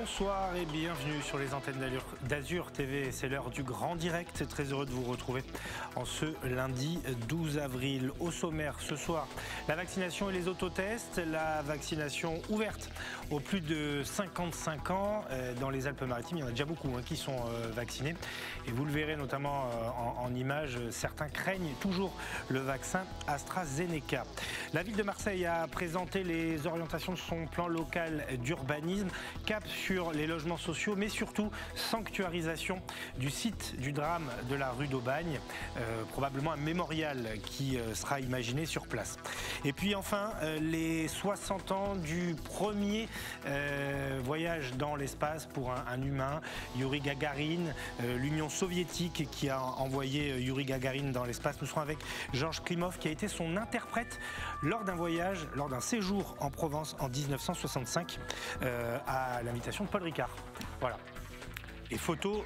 Bonsoir et bienvenue sur les antennes d'Azur TV. C'est l'heure du grand direct. Très heureux de vous retrouver en ce lundi 12 avril. Au sommaire ce soir, la vaccination et les autotests. La vaccination ouverte aux plus de 55 ans dans les Alpes-Maritimes. Il y en a déjà beaucoup qui sont vaccinés. Et vous le verrez notamment en images, certains craignent toujours le vaccin AstraZeneca. La ville de Marseille a présenté les orientations de son plan local d'urbanisme. Cap sur les logements sociaux, mais surtout sanctuarisation du site du drame de la rue d'Aubagne. Probablement un mémorial qui sera imaginé sur place. Et puis enfin, les 60 ans du premier voyage dans l'espace pour un humain, Youri Gagarin, l'Union soviétique qui a envoyé Youri Gagarin dans l'espace. Nous serons avec Georges Klimov qui a été son interprète lors d'un voyage, lors d'un séjour en Provence en 1965 à l'invitation de Paul Ricard. Voilà. Et photo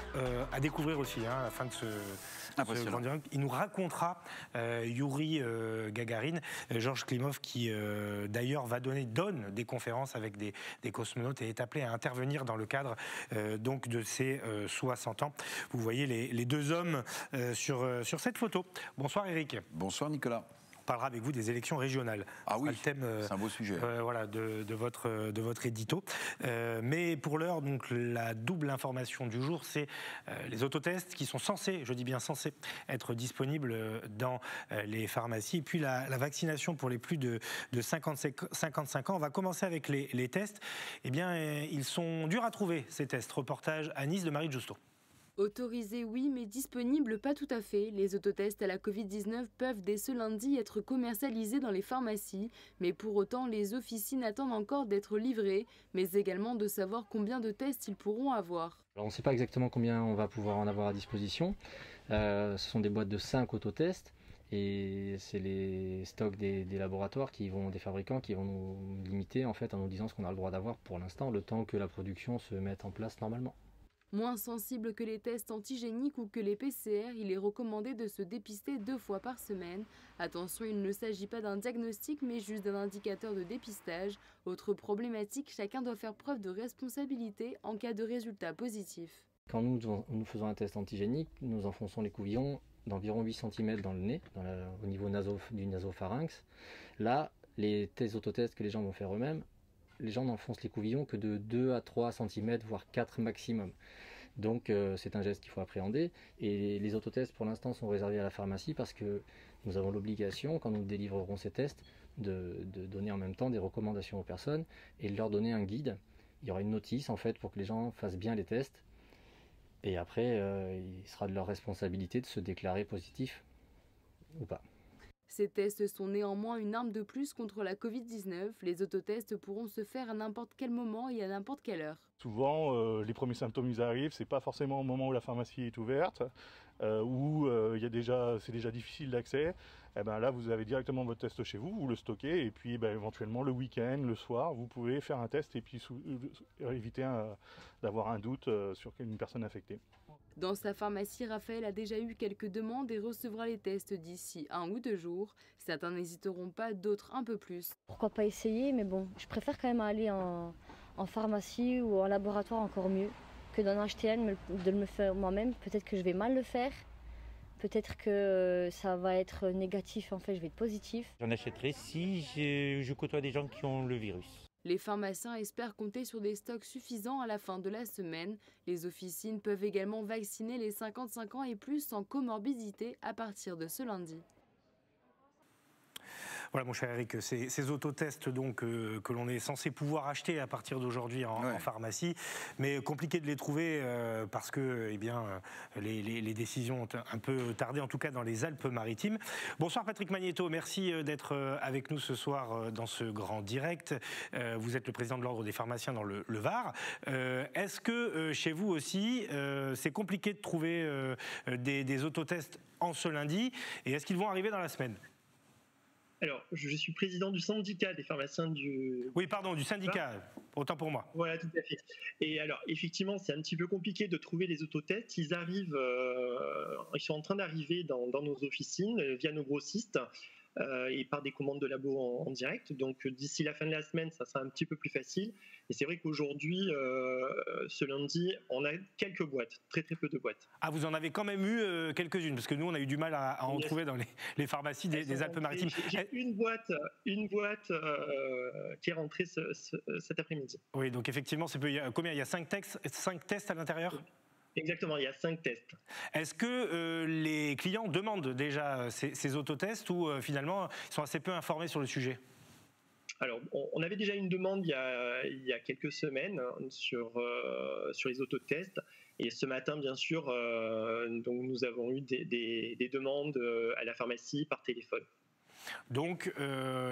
à découvrir aussi à la fin de ce grand direct. Il nous racontera Youri Gagarin, Georges Klimov qui d'ailleurs donne des conférences avec des cosmonautes et est appelé à intervenir dans le cadre donc de ses 60 ans. Vous voyez les deux hommes sur cette photo. Bonsoir Eric. Bonsoir Nicolas. On parlera avec vous des élections régionales. Ah oui, le thème, c'est un beau sujet. Voilà, de votre édito. Mais pour l'heure, donc la double information du jour, c'est les autotests qui sont censés, je dis bien censés, être disponibles dans les pharmacies. Et puis la vaccination pour les plus de 55 ans. On va commencer avec les tests. Eh bien, ils sont durs à trouver, ces tests. Reportage à Nice de Marie Justo. Autorisés, oui, mais disponibles, pas tout à fait. Les autotests à la Covid-19 peuvent dès ce lundi être commercialisés dans les pharmacies. Mais pour autant, les officines attendent encore d'être livrés, mais également de savoir combien de tests ils pourront avoir. Alors on ne sait pas exactement combien on va pouvoir en avoir à disposition. Ce sont des boîtes de 5 autotests. Et c'est les stocks des laboratoires, des fabricants qui vont nous limiter en fait, en nous disant ce qu'on a le droit d'avoir pour l'instant, le temps que la production se mette en place normalement. Moins sensible que les tests antigéniques ou que les PCR, il est recommandé de se dépister 2 fois par semaine. Attention, il ne s'agit pas d'un diagnostic, mais juste d'un indicateur de dépistage. Autre problématique, chacun doit faire preuve de responsabilité en cas de résultat positif. Quand nous faisons un test antigénique, nous enfonçons les couvillons d'environ 8 cm dans le nez, au niveau du nasopharynx. Là, les autotests que les gens vont faire eux-mêmes, les gens n'enfoncent les couvillons que de 2 à 3 cm, voire 4 maximum. Donc c'est un geste qu'il faut appréhender. Et les autotests pour l'instant sont réservés à la pharmacie parce que nous avons l'obligation, quand nous délivrerons ces tests, de donner en même temps des recommandations aux personnes et de leur donner un guide. Il y aura une notice en fait pour que les gens fassent bien les tests. Et après, il sera de leur responsabilité de se déclarer positif ou pas. Ces tests sont néanmoins une arme de plus contre la Covid-19. Les autotests pourront se faire à n'importe quel moment et à n'importe quelle heure. Souvent, les premiers symptômes ils arrivent, c'est pas forcément au moment où la pharmacie est ouverte, où c'est déjà difficile d'accès. Et ben là, vous avez directement votre test chez vous, vous le stockez, et puis éventuellement le week-end, le soir, vous pouvez faire un test et puis éviter d'avoir un doute sur une personne infectée. Dans sa pharmacie, Raphaël a déjà eu quelques demandes et recevra les tests d'ici 1 ou 2 jours. Certains n'hésiteront pas, d'autres un peu plus. Pourquoi pas essayer, mais bon, je préfère quand même aller en pharmacie ou en laboratoire encore mieux que d'en acheter un, de le faire moi-même. Peut-être que je vais mal le faire, peut-être que ça va être négatif, en fait je vais être positif. J'en achèterai si je côtoie des gens qui ont le virus. Les pharmaciens espèrent compter sur des stocks suffisants à la fin de la semaine. Les officines peuvent également vacciner les 55 ans et plus sans comorbidité à partir de ce lundi. Voilà mon cher Eric, ces autotests donc, que l'on est censé pouvoir acheter à partir d'aujourd'hui en pharmacie, mais compliqué de les trouver parce que les décisions ont un peu tardé, en tout cas dans les Alpes-Maritimes. Bonsoir Patrick Magnéto, merci d'être avec nous ce soir dans ce grand direct. Vous êtes le président de l'Ordre des pharmaciens dans le Var. Est-ce que chez vous aussi, c'est compliqué de trouver des autotests en ce lundi, et est-ce qu'ils vont arriver dans la semaine ? Alors, je suis président du syndicat des pharmaciens du... Oui, pardon, du syndicat, autant pour moi. Voilà, tout à fait. Et alors, effectivement, c'est un petit peu compliqué de trouver les autotests. Ils arrivent, ils sont en train d'arriver dans nos officines via nos grossistes. et par des commandes de labo en direct. Donc d'ici la fin de la semaine, ça sera un petit peu plus facile. Et c'est vrai qu'aujourd'hui, ce lundi, on a quelques boîtes, très peu de boîtes. Ah, vous en avez quand même eu quelques-unes, parce que nous, on a eu du mal à en trouver dans les pharmacies des Alpes-Maritimes. J'ai une boîte qui est rentrée cet après-midi. Oui, donc effectivement, combien? Il y a 5 tests à l'intérieur? Exactement, il y a 5 tests. Est-ce que les clients demandent déjà ces autotests ou finalement ils sont assez peu informés sur le sujet? Alors, on avait déjà une demande il y a quelques semaines sur les autotests. Et ce matin, bien sûr, donc nous avons eu des demandes à la pharmacie par téléphone. Donc,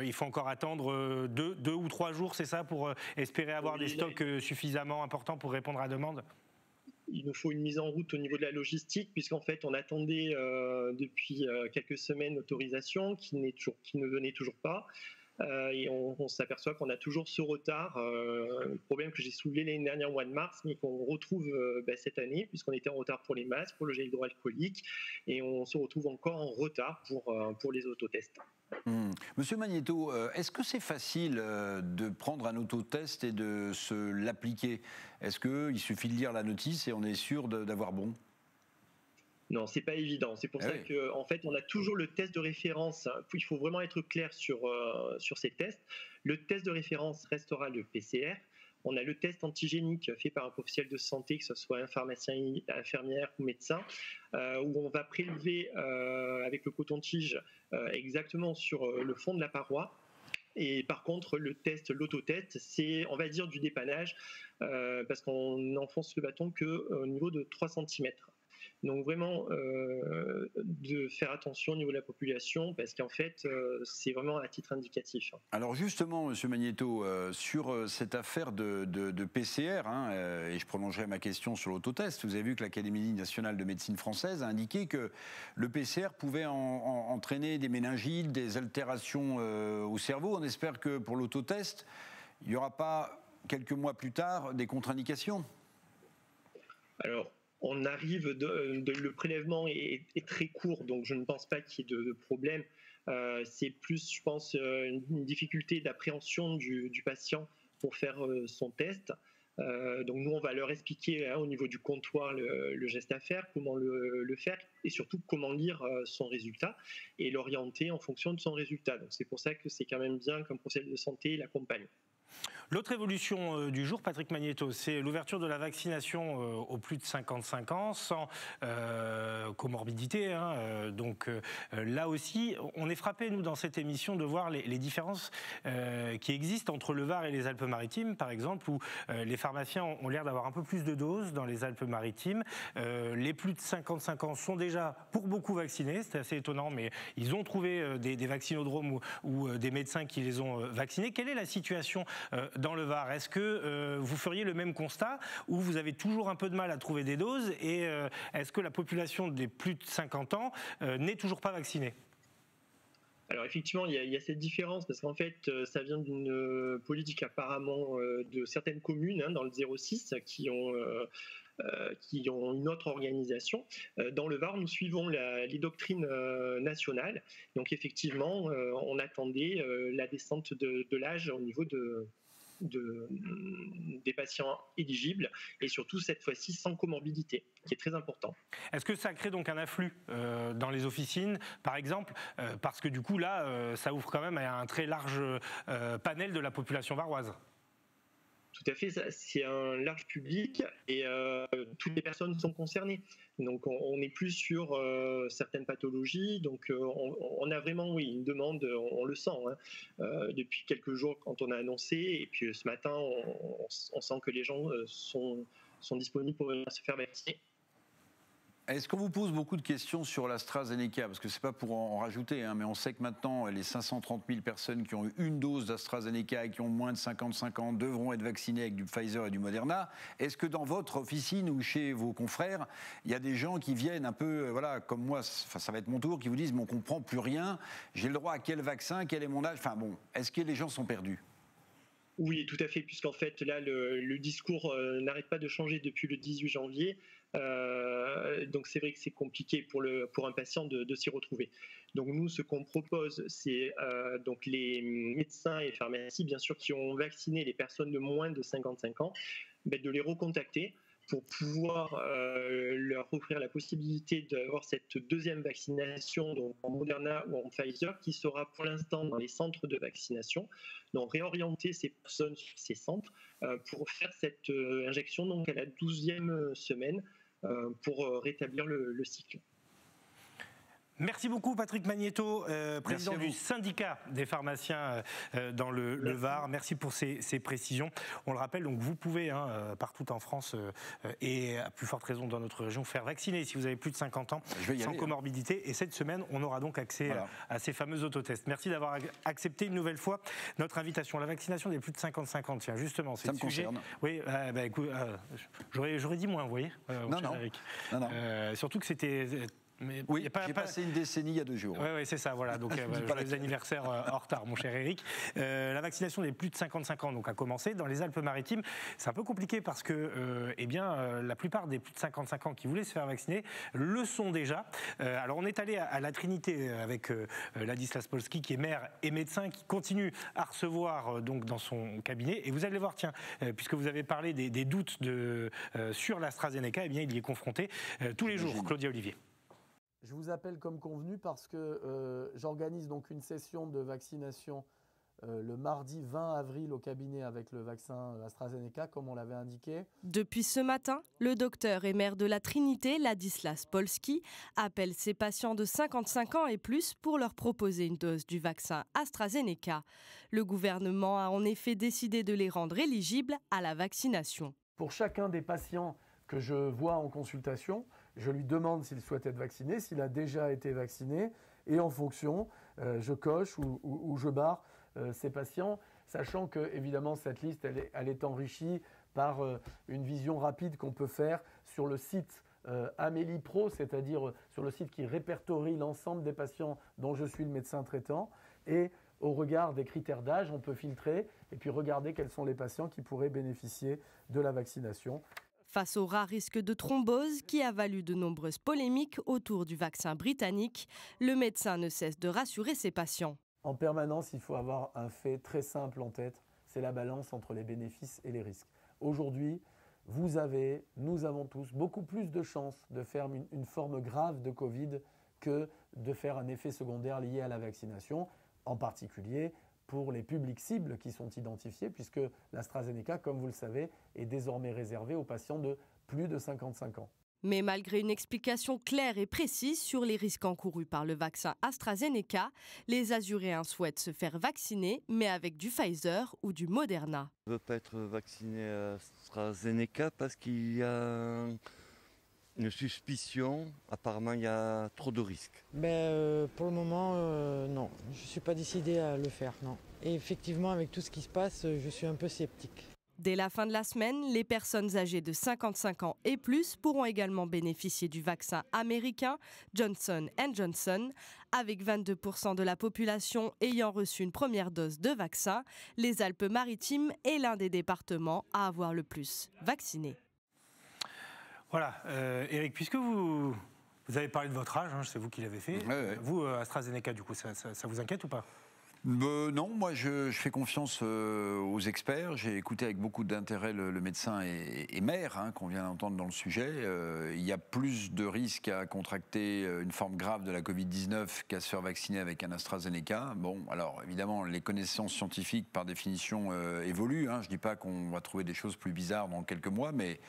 il faut encore attendre 2 ou 3 jours, c'est ça, pour espérer avoir des stocks suffisamment importants pour répondre à la demande? Il nous faut une mise en route au niveau de la logistique, puisqu'en fait, on attendait depuis quelques semaines l'autorisation qui ne venait toujours pas. Et on s'aperçoit qu'on a toujours ce retard, problème que j'ai soulevé l'année dernière au mois de mars, mais qu'on retrouve cette année, puisqu'on était en retard pour les masques, pour le gel hydroalcoolique, et on se retrouve encore en retard pour les autotests. Monsieur Magnéto, est-ce que c'est facile de prendre un autotest et de se l'appliquer? Est-ce qu'il suffit de lire la notice et on est sûr d'avoir bon? Non, c'est pas évident. C'est pour ça qu'en fait, on a toujours le test de référence. Il faut vraiment être clair sur ces tests. Le test de référence restera le PCR. On a le test antigénique fait par un professionnel de santé, que ce soit un pharmacien, infirmière ou médecin, où on va prélever avec le coton-tige exactement sur le fond de la paroi. Et par contre, l'autotest, c'est, on va dire, du dépannage, parce qu'on n'enfonce le bâton qu'au niveau de 3 cm. Donc vraiment, de faire attention au niveau de la population, parce qu'en fait, c'est vraiment à titre indicatif. Alors justement, Monsieur Magnéto, sur cette affaire de PCR, et je prolongerai ma question sur l'autotest, vous avez vu que l'Académie nationale de médecine française a indiqué que le PCR pouvait entraîner des méningites, des altérations au cerveau. On espère que pour l'autotest, il n'y aura pas, quelques mois plus tard, des contre-indications. Alors, on arrive, le prélèvement est très court, donc je ne pense pas qu'il y ait de problème. C'est plus, je pense, une difficulté d'appréhension du patient pour faire son test. Donc nous, on va leur expliquer au niveau du comptoir le geste à faire, comment le faire, et surtout comment lire son résultat et l'orienter en fonction de son résultat. Donc c'est pour ça que c'est quand même bien qu'un professionnel de santé l'accompagne. L'autre évolution du jour, Patrick Magnéto, c'est l'ouverture de la vaccination aux plus de 55 ans, sans comorbidité. Donc là aussi, on est frappé, nous, dans cette émission, de voir les différences qui existent entre le Var et les Alpes-Maritimes, par exemple, où les pharmaciens ont l'air d'avoir un peu plus de doses dans les Alpes-Maritimes. Les plus de 55 ans sont déjà, pour beaucoup, vaccinés. C'est assez étonnant, mais ils ont trouvé des vaccinodromes ou des médecins qui les ont vaccinés. Quelle est la situation dans le Var? Est-ce que vous feriez le même constat ou vous avez toujours un peu de mal à trouver des doses? Et est-ce que la population des plus de 50 ans n'est toujours pas vaccinée? Alors effectivement, il y a cette différence parce qu'en fait, ça vient d'une politique apparemment de certaines communes dans le 06 qui ont une autre organisation. Dans le Var, nous suivons les doctrines nationales. Donc effectivement, on attendait la descente de l'âge au niveau des patients éligibles et surtout cette fois-ci sans comorbidité, qui est très important. Est-ce que ça crée donc un afflux dans les officines, par exemple, parce que du coup là, ça ouvre quand même à un très large panel de la population varoise? Tout à fait, c'est un large public et toutes les personnes sont concernées. Donc on n'est plus sur certaines pathologies. Donc on a vraiment, oui, une demande, on le sent depuis quelques jours quand on a annoncé. Et puis ce matin, on sent que les gens sont disponibles pour venir se faire vacciner. Est-ce qu'on vous pose beaucoup de questions sur l'AstraZeneca? Parce que ce n'est pas pour en rajouter, mais on sait que maintenant, les 530 000 personnes qui ont eu une dose d'AstraZeneca et qui ont moins de 55 ans devront être vaccinées avec du Pfizer et du Moderna. Est-ce que dans votre officine ou chez vos confrères, il y a des gens qui viennent un peu, voilà, comme moi, ça va être mon tour, qui vous disent « mais on ne comprend plus rien, j'ai le droit à quel vaccin, quel est mon âge ?» Enfin bon, est-ce que les gens sont perdus? Oui, tout à fait, puisqu'en fait, là, le discours n'arrête pas de changer depuis le 18 janvier. Donc, c'est vrai que c'est compliqué pour un patient de s'y retrouver. Donc, nous, ce qu'on propose, c'est donc les médecins et pharmacies, bien sûr, qui ont vacciné les personnes de moins de 55 ans, de les recontacter pour pouvoir leur offrir la possibilité d'avoir cette deuxième vaccination, donc en Moderna ou en Pfizer, qui sera pour l'instant dans les centres de vaccination. Donc réorienter ces personnes sur ces centres pour faire cette injection donc à la 12e semaine pour rétablir le cycle. Merci beaucoup Patrick Magnéto, président du syndicat des pharmaciens dans le Var. Merci pour ces précisions. On le rappelle, donc vous pouvez partout en France et à plus forte raison dans notre région faire vacciner si vous avez plus de 50 ans sans comorbidité. Et cette semaine, on aura donc accès à ces fameux autotests. Merci d'avoir accepté une nouvelle fois notre invitation. La vaccination des plus de 55 ans, tiens justement, c'est le sujet. Oui, écoute, j'aurais dit moins, vous voyez, Eric. Non. Surtout que c'était... Mais oui, j'ai passé une décennie il y a 2 jours. Oui, c'est ça, voilà. Donc, joyeux anniversaire en retard, mon cher Eric. La vaccination des plus de 55 ans donc, a commencé dans les Alpes-Maritimes. C'est un peu compliqué parce que la plupart des plus de 55 ans qui voulaient se faire vacciner le sont déjà. Alors, on est allé à la Trinité avec Ladislas Polski, qui est maire et médecin, qui continue à recevoir donc, dans son cabinet. Et vous allez voir, tiens, puisque vous avez parlé des doutes sur l'AstraZeneca, eh bien, il y est confronté tous les jours, Claudia Olivier. Je vous appelle comme convenu parce que j'organise donc une session de vaccination le mardi 20 avril au cabinet avec le vaccin AstraZeneca, comme on l'avait indiqué. Depuis ce matin, le docteur et maire de la Trinité, Ladislas Polski, appelle ses patients de 55 ans et plus pour leur proposer une dose du vaccin AstraZeneca. Le gouvernement a en effet décidé de les rendre éligibles à la vaccination. Pour chacun des patients que je vois en consultation, je lui demande s'il souhaite être vacciné, s'il a déjà été vacciné, et en fonction, je coche ou je barre ces patients, sachant que évidemment cette liste elle est enrichie par une vision rapide qu'on peut faire sur le site Amélie Pro, c'est-à-dire sur le site qui répertorie l'ensemble des patients dont je suis le médecin traitant, et au regard des critères d'âge, on peut filtrer et puis regarder quels sont les patients qui pourraient bénéficier de la vaccination. Face au rat risque de thrombose qui a valu de nombreuses polémiques autour du vaccin britannique, le médecin ne cesse de rassurer ses patients. En permanence, il faut avoir un fait très simple en tête, c'est la balance entre les bénéfices et les risques. Aujourd'hui, nous avons tous beaucoup plus de chances de faire une forme grave de Covid que de faire un effet secondaire lié à la vaccination, en particulier pour les publics cibles qui sont identifiés, puisque l'AstraZeneca, comme vous le savez, est désormais réservée aux patients de plus de 55 ans. Mais malgré une explication claire et précise sur les risques encourus par le vaccin AstraZeneca, les Azuréens souhaitent se faire vacciner, mais avec du Pfizer ou du Moderna. Je ne veux pas être vacciné à AstraZeneca parce qu'il y a une suspicion. Apparemment, il y a trop de risques. Pour le moment, non. Je ne suis pas décidé à le faire, non. Et effectivement, avec tout ce qui se passe, je suis un peu sceptique. Dès la fin de la semaine, les personnes âgées de 55 ans et plus pourront également bénéficier du vaccin américain Johnson & Johnson. Avec 22% de la population ayant reçu une première dose de vaccin, les Alpes-Maritimes est l'un des départements à avoir le plus vacciné. Voilà, Eric, puisque vous avez parlé de votre âge, c'est vous qui l'avez fait. Vous, AstraZeneca, du coup, ça vous inquiète ou pas ? Non, moi je fais confiance aux experts. J'ai écouté avec beaucoup d'intérêt le médecin et maire qu'on vient d'entendre dans le sujet. Il y a plus de risques à contracter une forme grave de la Covid-19 qu'à se faire vacciner avec un AstraZeneca. Bon, alors évidemment, les connaissances scientifiques par définition évoluent. Je ne dis pas qu'on va trouver des choses plus bizarres dans quelques mois, mais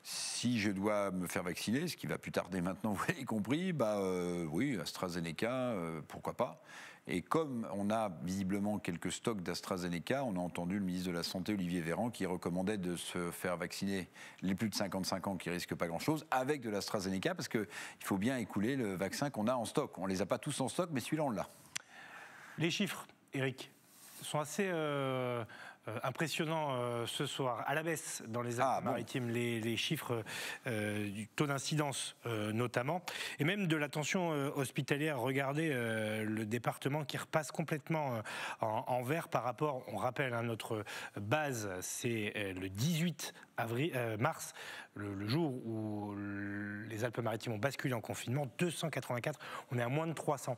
si je dois me faire vacciner, ce qui va plus tarder maintenant, vous l'avez compris, oui, AstraZeneca, pourquoi pas. Et comme on a visiblement quelques stocks d'AstraZeneca, on a entendu le ministre de la Santé, Olivier Véran, qui recommandait de se faire vacciner les plus de 55 ans qui ne risquent pas grand-chose avec de l'AstraZeneca, parce qu'il faut bien écouler le vaccin qu'on a en stock. On ne les a pas tous en stock, mais celui-là, on l'a. Les chiffres, Eric, sont assez impressionnant ce soir. À la baisse dans les Alpes-Maritimes, les chiffres du taux d'incidence notamment, et même de la tension hospitalière. Regardez le département qui repasse complètement en vert par rapport, on rappelle, notre base, c'est le 18 mars, le jour où les Alpes-Maritimes ont basculé en confinement, 284, on est à moins de 300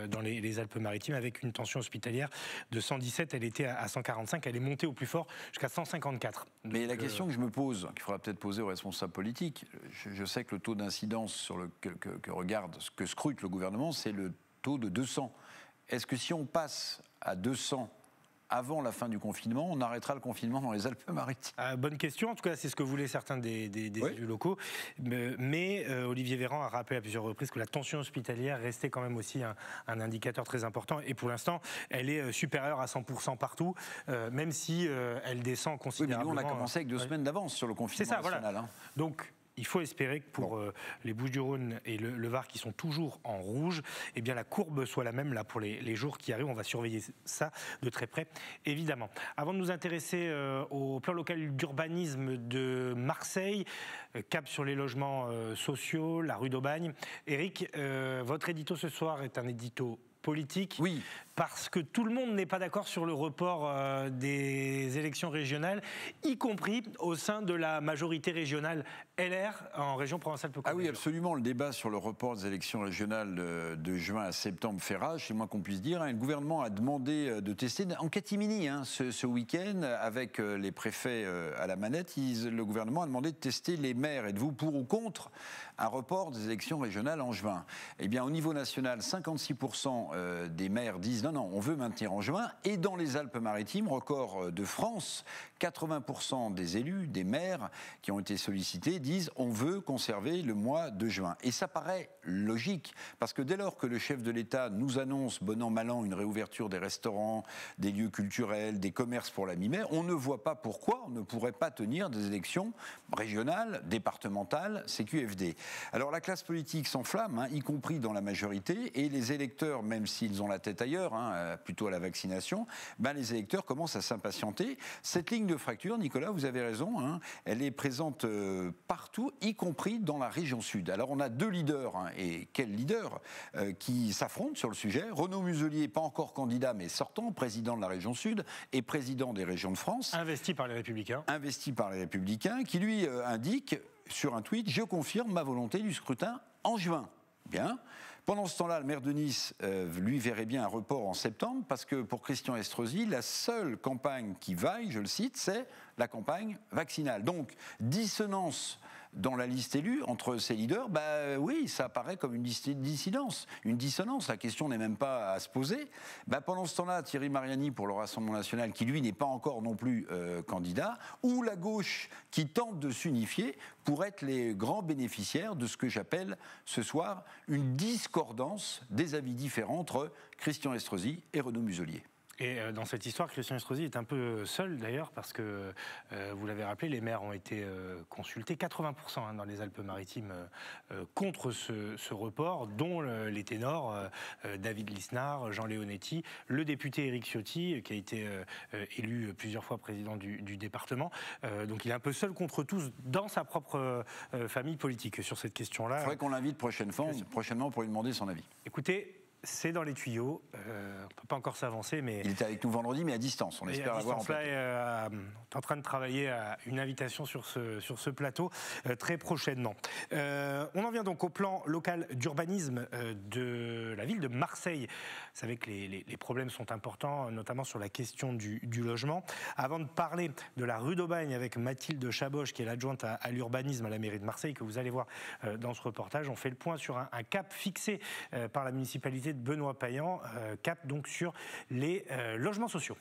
dans les Alpes-Maritimes, avec une tension hospitalière de 117, elle était à 145, elle est montée au plus fort jusqu'à 154. Donc, mais la question que je me pose, qu'il faudra peut-être poser aux responsables politiques, je sais que le taux d'incidence que scrute le gouvernement, c'est le taux de 200. Est-ce que si on passe à 200 avant la fin du confinement, on arrêtera le confinement dans les Alpes-Maritimes? Bonne question, en tout cas c'est ce que voulaient certains des élus locaux, mais Olivier Véran a rappelé à plusieurs reprises que la tension hospitalière restait quand même aussi un indicateur très important, et pour l'instant elle est supérieure à 100% partout, même si elle descend considérablement. Oui, mais nous on a commencé avec 2 semaines d'avance sur le confinement national. Voilà. Hein. Donc il faut espérer que pour les Bouches-du-Rhône et le Var qui sont toujours en rouge, eh bien la courbe soit la même là pour les jours qui arrivent. On va surveiller ça de très près, évidemment. Avant de nous intéresser au plan local d'urbanisme de Marseille, cap sur les logements sociaux, la rue d'Aubagne. Éric, votre édito ce soir est un édito politique. Oui. Parce que tout le monde n'est pas d'accord sur le report des élections régionales, y compris au sein de la majorité régionale LR en région Provence-Alpes-Côte d'Azur. Ah oui, absolument. Le débat sur le report des élections régionales de juin à septembre fait rage, c'est le moins qu'on puisse dire. Le gouvernement a demandé de tester en catimini ce week-end avec les préfets à la manette. Le gouvernement a demandé de tester les maires. Êtes-vous pour ou contre un report des élections régionales en juin? Eh bien, au niveau national, 56% des maires disent non, on veut maintenir en juin. Et dans les Alpes-Maritimes, record de France, 80% des élus, des maires qui ont été sollicités disent on veut conserver le mois de juin. Et ça paraît logique, parce que dès lors que le chef de l'État nous annonce, bon an, mal an, une réouverture des restaurants, des lieux culturels, des commerces pour la mi-mai, on ne voit pas pourquoi on ne pourrait pas tenir des élections régionales, départementales, CQFD. Alors la classe politique s'enflamme, y compris dans la majorité, et les électeurs, même s'ils ont la tête ailleurs, plutôt à la vaccination, les électeurs commencent à s'impatienter. Cette ligne de fracture, Nicolas, vous avez raison, elle est présente partout, y compris dans la région sud. Alors on a 2 leaders, et quels leaders, qui s'affrontent sur le sujet. Renaud Muselier, pas encore candidat, mais sortant, président de la région sud et président des régions de France. Investi par les Républicains. Investi par les Républicains, qui lui indique sur un tweet « Je confirme ma volonté du scrutin en juin ». Bien. Pendant ce temps-là, le maire de Nice, lui, verrait bien un report en septembre, parce que pour Christian Estrosi, la seule campagne qui vaille, je le cite, c'est la campagne vaccinale. Donc, dissonance dans la liste élue entre ces leaders, oui, ça apparaît comme une dissidence, une dissonance. La question n'est même pas à se poser. Pendant ce temps-là, Thierry Mariani pour le Rassemblement national, qui lui n'est pas encore non plus candidat, ou la gauche qui tente de s'unifier pour être les grands bénéficiaires de ce que j'appelle ce soir une discordance des avis différents entre Christian Estrosi et Renaud Muselier. Et dans cette histoire, Christian Estrosi est un peu seul d'ailleurs, parce que, vous l'avez rappelé, les maires ont été consultés, 80% dans les Alpes-Maritimes contre ce report, dont les ténors David Lisnard, Jean Leonetti, le député Éric Ciotti, qui a été élu plusieurs fois président du département. Donc il est un peu seul contre tous dans sa propre famille politique sur cette question-là. Il faudrait qu'on l'invite prochainement pour lui demander son avis. Écoutez, c'est dans les tuyaux, on ne peut pas encore s'avancer, mais... Il était avec nous vendredi, mais à distance, on espère l'avoir en plateau. On est en train de travailler à une invitation sur ce plateau très prochainement. On en vient donc au plan local d'urbanisme de la ville de Marseille. Vous savez que les problèmes sont importants, notamment sur la question du logement. Avant de parler de la rue d'Aubagne avec Mathilde Chaboche, qui est l'adjointe à l'urbanisme à la mairie de Marseille, que vous allez voir dans ce reportage, on fait le point sur un cap fixé par la municipalité de Benoît Payan, cap donc sur les logements sociaux.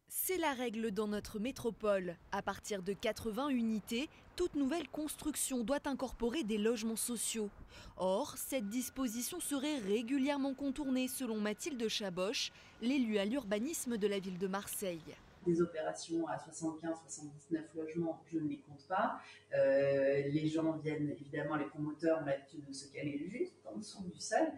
C'est la règle dans notre métropole. À partir de 80 unités, toute nouvelle construction doit incorporer des logements sociaux. Or, cette disposition serait régulièrement contournée selon Mathilde Chaboche, l'élue à l'urbanisme de la ville de Marseille. Des opérations à 75-79 logements, je ne les compte pas. Les gens viennent, évidemment, les promoteurs ont l'habitude de se caler juste en dessous du sol.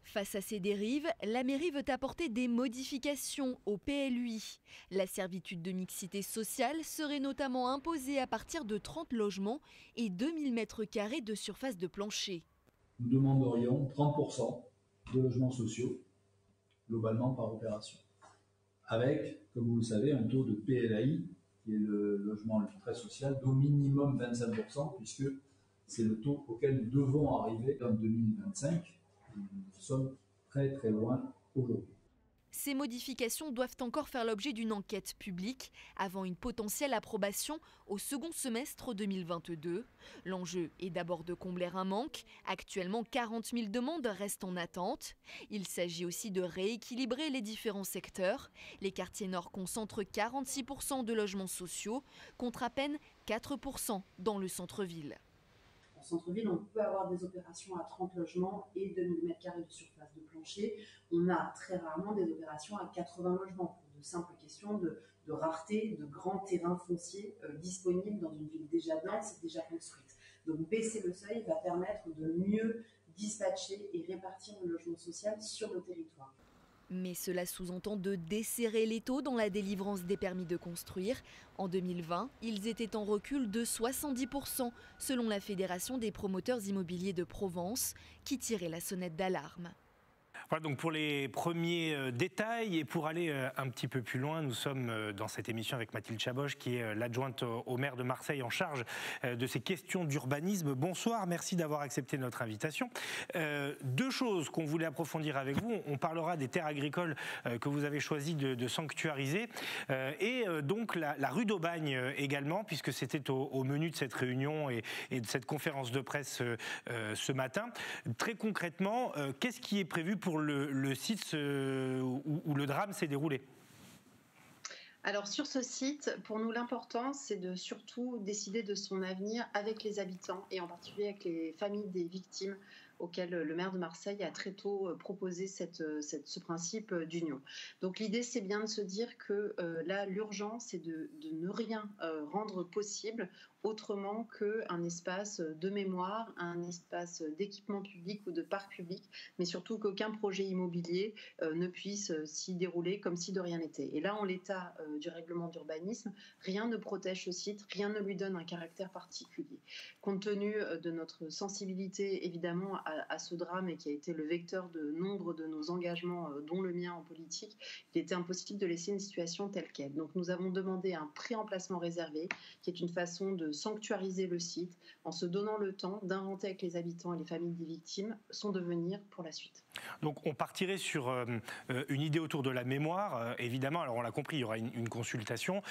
Face à ces dérives, la mairie veut apporter des modifications au PLUI. La servitude de mixité sociale serait notamment imposée à partir de 30 logements et 2000 m² de surface de plancher. Nous demanderions 30% de logements sociaux, globalement par opération. Avec, comme vous le savez, un taux de PLAI, qui est le logement le très social, d'au minimum 25%, puisque c'est le taux auquel nous devons arriver en 2025. Nous sommes très très loin aujourd'hui. Ces modifications doivent encore faire l'objet d'une enquête publique avant une potentielle approbation au second semestre 2022. L'enjeu est d'abord de combler un manque. Actuellement, 40 000 demandes restent en attente. Il s'agit aussi de rééquilibrer les différents secteurs. Les quartiers nord concentrent 46% de logements sociaux, contre à peine 4% dans le centre-ville. En centre-ville, on peut avoir des opérations à 30 logements et 2000 m² de surface de plancher. On a très rarement des opérations à 80 logements pour de simples questions de rareté, de grands terrains fonciers disponibles dans une ville déjà dense et déjà construite. Donc baisser le seuil va permettre de mieux dispatcher et répartir le logement social sur le territoire. Mais cela sous-entend de desserrer les taux dans la délivrance des permis de construire. En 2020, ils étaient en recul de 70%, selon la Fédération des promoteurs immobiliers de Provence, qui tirait la sonnette d'alarme. Voilà donc pour les premiers détails et pour aller un petit peu plus loin, nous sommes dans cette émission avec Mathilde Chaboch qui est l'adjointe au maire de Marseille en charge de ces questions d'urbanisme. Bonsoir, merci d'avoir accepté notre invitation. Deux choses qu'on voulait approfondir avec vous. On parlera des terres agricoles que vous avez choisi de sanctuariser et donc la rue d'Aubagne également, puisque c'était au menu de cette réunion et de cette conférence de presse ce matin. Très concrètement, qu'est-ce qui est prévu pour le site où le drame s'est déroulé? Alors sur ce site, pour nous l'important c'est de surtout décider de son avenir avec les habitants et en particulier avec les familles des victimes auquel le maire de Marseille a très tôt proposé ce principe d'union. Donc l'idée, c'est bien de se dire que là, l'urgence, c'est de ne rien rendre possible autrement qu'un espace de mémoire, un espace d'équipement public ou de parc public, mais surtout qu'aucun projet immobilier ne puisse s'y dérouler comme si de rien n'était. Et là, en l'état du règlement d'urbanisme, rien ne protège ce site, rien ne lui donne un caractère particulier. Compte tenu de notre sensibilité, évidemment, à ce drame et qui a été le vecteur de nombre de nos engagements, dont le mien en politique, il était impossible de laisser une situation telle qu'elle. Donc nous avons demandé un pré-emplacement réservé, qui est une façon de sanctuariser le site en se donnant le temps d'inventer avec les habitants et les familles des victimes son devenir pour la suite. Donc on partirait sur une idée autour de la mémoire, évidemment, alors on l'a compris, il y aura une consultation,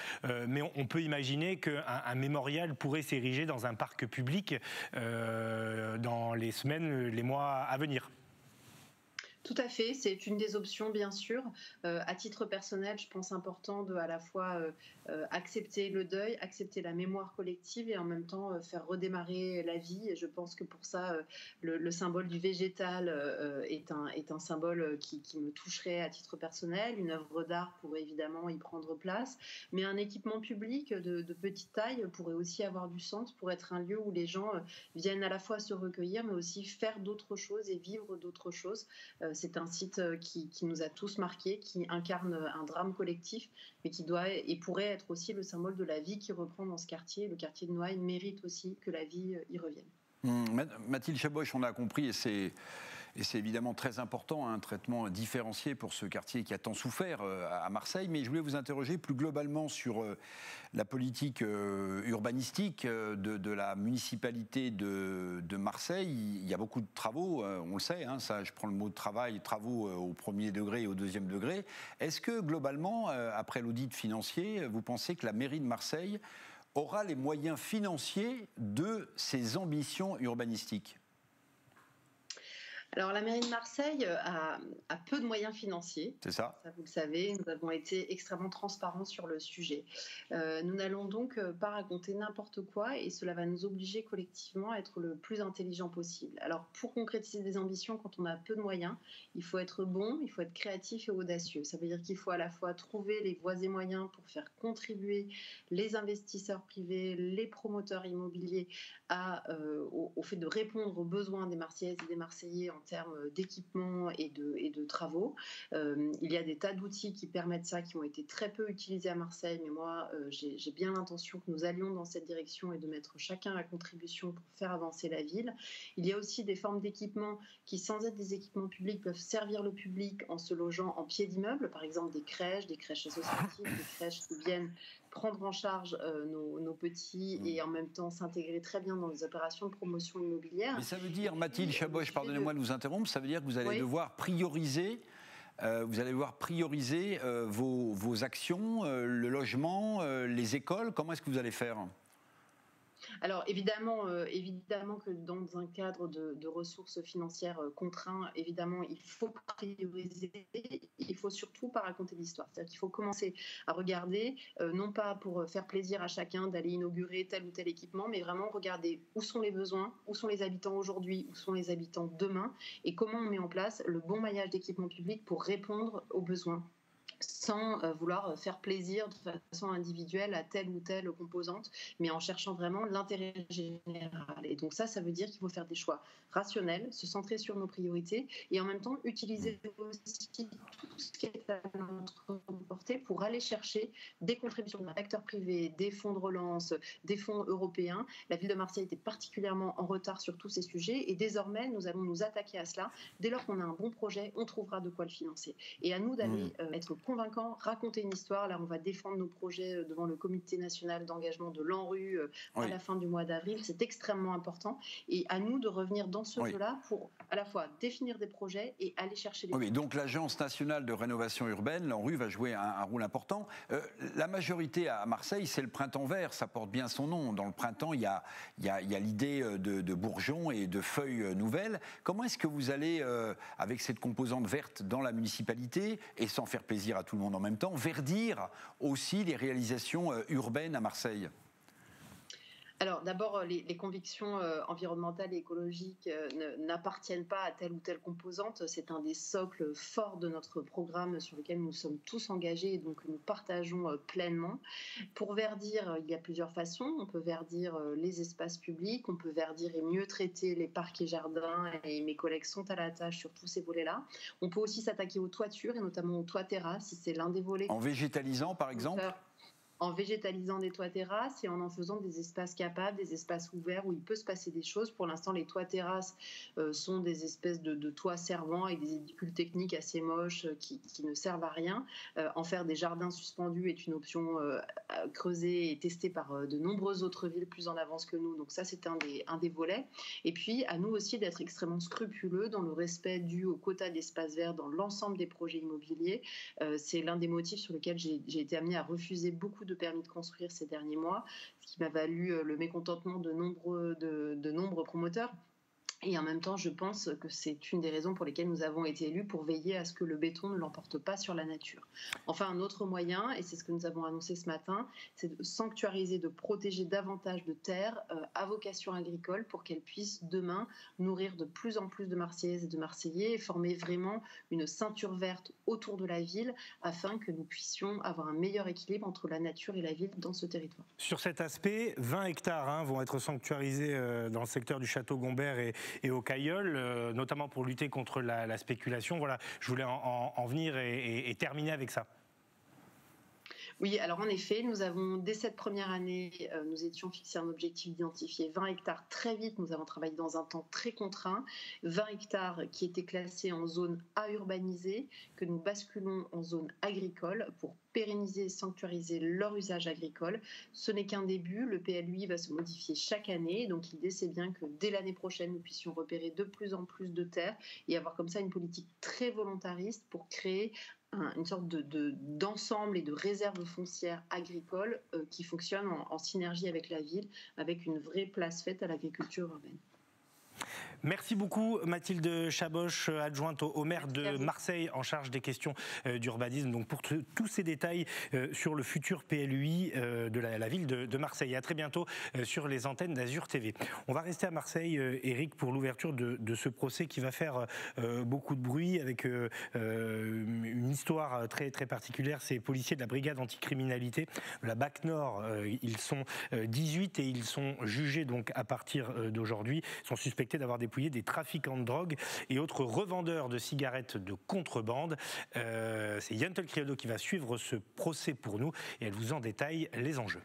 mais on peut imaginer qu'un mémorial pourrait s'ériger dans un parc public dans les semaines, les mois à venir. Tout à fait, c'est une des options bien sûr. À titre personnel, je pense important de à la fois accepter le deuil, accepter la mémoire collective et en même temps faire redémarrer la vie. Et je pense que pour ça, le symbole du végétal est un symbole qui me toucherait à titre personnel. Une œuvre d'art pourrait évidemment y prendre place, mais un équipement public de petite taille pourrait aussi avoir du sens pour être un lieu où les gens viennent à la fois se recueillir, mais aussi faire d'autres choses et vivre d'autres choses. C'est un site qui nous a tous marqués, qui incarne un drame collectif, mais qui doit et pourrait être aussi le symbole de la vie qui reprend dans ce quartier. Le quartier de Noailles mérite aussi que la vie y revienne. Mathilde Chaboch, on a compris, et c'est évidemment très important, un traitement différencié pour ce quartier qui a tant souffert à Marseille. Mais je voulais vous interroger plus globalement sur la politique urbanistique de la municipalité de Marseille. Il y a beaucoup de travaux, on le sait, hein, ça, je prends le mot de travail, travaux au premier degré et au deuxième degré. Est-ce que globalement, après l'audit financier, vous pensez que la mairie de Marseille aura les moyens financiers de ses ambitions urbanistiques ? Alors la mairie de Marseille a peu de moyens financiers. C'est ça. Ça, vous le savez, nous avons été extrêmement transparents sur le sujet. Nous n'allons donc pas raconter n'importe quoi et cela va nous obliger collectivement à être le plus intelligent possible. Alors pour concrétiser des ambitions, quand on a peu de moyens, il faut être bon, il faut être créatif et audacieux. Ça veut dire qu'il faut à la fois trouver les voies et moyens pour faire contribuer les investisseurs privés, les promoteurs immobiliers au fait de répondre aux besoins des Marseillaises et des Marseillais en termes d'équipement et de travaux. Il y a des tas d'outils qui permettent ça, qui ont été très peu utilisés à Marseille, mais moi, j'ai bien l'intention que nous allions dans cette direction et de mettre chacun à contribution pour faire avancer la ville. Il y a aussi des formes d'équipements qui, sans être des équipements publics, peuvent servir le public en se logeant en pied d'immeuble, par exemple des crèches associatives, des crèches qui viennent prendre en charge nos petits et en même temps s'intégrer très bien dans les opérations de promotion immobilière. Mais ça veut dire, Mathilde Chaboch, pardonnez-moi de vous interrompre, ça veut dire que vous allez devoir prioriser vos actions, le logement, les écoles. Comment est-ce que vous allez faire ? Alors évidemment que dans un cadre de ressources financières contraint, évidemment, il faut prioriser. Il faut surtout pas raconter l'histoire. C'est-à-dire qu'il faut commencer à regarder, non pas pour faire plaisir à chacun d'aller inaugurer tel ou tel équipement, mais vraiment regarder où sont les besoins, où sont les habitants aujourd'hui, où sont les habitants demain, et comment on met en place le bon maillage d'équipements publics pour répondre aux besoins, sans vouloir faire plaisir de façon individuelle à telle ou telle composante, mais en cherchant vraiment l'intérêt général. Et donc ça veut dire qu'il faut faire des choix rationnels, se centrer sur nos priorités et en même temps utiliser aussi tout ce qui est à notre portée pour aller chercher des contributions d'acteurs privés, des fonds de relance, des fonds européens. La ville de Marseille était particulièrement en retard sur tous ces sujets et désormais nous allons nous attaquer à cela. Dès lors qu'on a un bon projet, on trouvera de quoi le financer. Et à nous d'aller être convaincant, raconter une histoire. Là, on va défendre nos projets devant le comité national d'engagement de l'ANRU à la fin du mois d'avril. C'est extrêmement important. Et à nous de revenir dans ce jeu-là pour à la fois définir des projets et aller chercher les... Oui, donc l'Agence nationale de rénovation urbaine, l'ANRU, va jouer un rôle important. La majorité à Marseille, c'est le printemps vert. Ça porte bien son nom. Dans le printemps, il y a l'idée de bourgeons et de feuilles nouvelles. Comment est-ce que vous allez, avec cette composante verte dans la municipalité, et sans faire plaisir à tout le monde en même temps, verdir aussi les réalisations urbaines à Marseille ? Alors d'abord, les convictions environnementales et écologiques n'appartiennent pas à telle ou telle composante. C'est un des socles forts de notre programme sur lequel nous sommes tous engagés et donc nous partageons pleinement. Pour verdir, il y a plusieurs façons. On peut verdir les espaces publics, on peut verdir et mieux traiter les parcs et jardins et mes collègues sont à la tâche sur tous ces volets-là. On peut aussi s'attaquer aux toitures et notamment aux toits terrasses si c'est l'un des volets. En végétalisant par exemple ? En végétalisant des toits terrasses et en faisant des espaces capables, des espaces ouverts où il peut se passer des choses. Pour l'instant, les toits terrasses sont des espèces de toits servants avec des édicules techniques assez moches qui ne servent à rien. En faire des jardins suspendus est une option creusée et testée par de nombreuses autres villes plus en avance que nous. Donc ça, c'est un des volets. Et puis, à nous aussi d'être extrêmement scrupuleux dans le respect dû au quota d'espace vert dans l'ensemble des projets immobiliers. C'est l'un des motifs sur lesquels j'ai été amenée à refuser beaucoup de permis de construire ces derniers mois, ce qui m'a valu le mécontentement de nombreux promoteurs. Et en même temps, je pense que c'est une des raisons pour lesquelles nous avons été élus, pour veiller à ce que le béton ne l'emporte pas sur la nature. Enfin, un autre moyen, et c'est ce que nous avons annoncé ce matin, c'est de sanctuariser, de protéger davantage de terres à vocation agricole pour qu'elles puissent demain nourrir de plus en plus de Marseillaises et de Marseillais et former vraiment une ceinture verte autour de la ville afin que nous puissions avoir un meilleur équilibre entre la nature et la ville dans ce territoire. Sur cet aspect, 20 hectares vont être sanctuarisés dans le secteur du Château-Gombert et au Cailleul, notamment pour lutter contre la spéculation. Voilà, je voulais en venir et terminer avec ça. Oui, alors en effet, nous avons, dès cette première année, nous étions fixés un objectif d'identifier 20 hectares très vite. Nous avons travaillé dans un temps très contraint. 20 hectares qui étaient classés en zone à urbaniser, que nous basculons en zone agricole pour pérenniser et sanctuariser leur usage agricole. Ce n'est qu'un début. Le PLUI va se modifier chaque année. Donc l'idée, c'est bien que dès l'année prochaine, nous puissions repérer de plus en plus de terres et avoir comme ça une politique très volontariste pour créer une sorte d'ensemble et de réserve foncière agricole qui fonctionne en synergie avec la ville, avec une vraie place faite à l'agriculture urbaine. Merci beaucoup Mathilde Chaboch, adjointe au maire de Marseille en charge des questions d'urbanisme, donc pour tous ces détails sur le futur PLUI de la ville de Marseille. À très bientôt sur les antennes d'Azur TV. On va rester à Marseille, Éric, pour l'ouverture de ce procès qui va faire beaucoup de bruit avec une histoire très, très particulière. Ces policiers de la brigade anticriminalité de la BAC Nord, ils sont 18 et ils sont jugés donc à partir d'aujourd'hui. Ils sont suspectés d'avoir déployé dépouiller des trafiquants de drogue et autres revendeurs de cigarettes de contrebande. C'est Yantel Criado qui va suivre ce procès pour nous et elle vous en détaille les enjeux.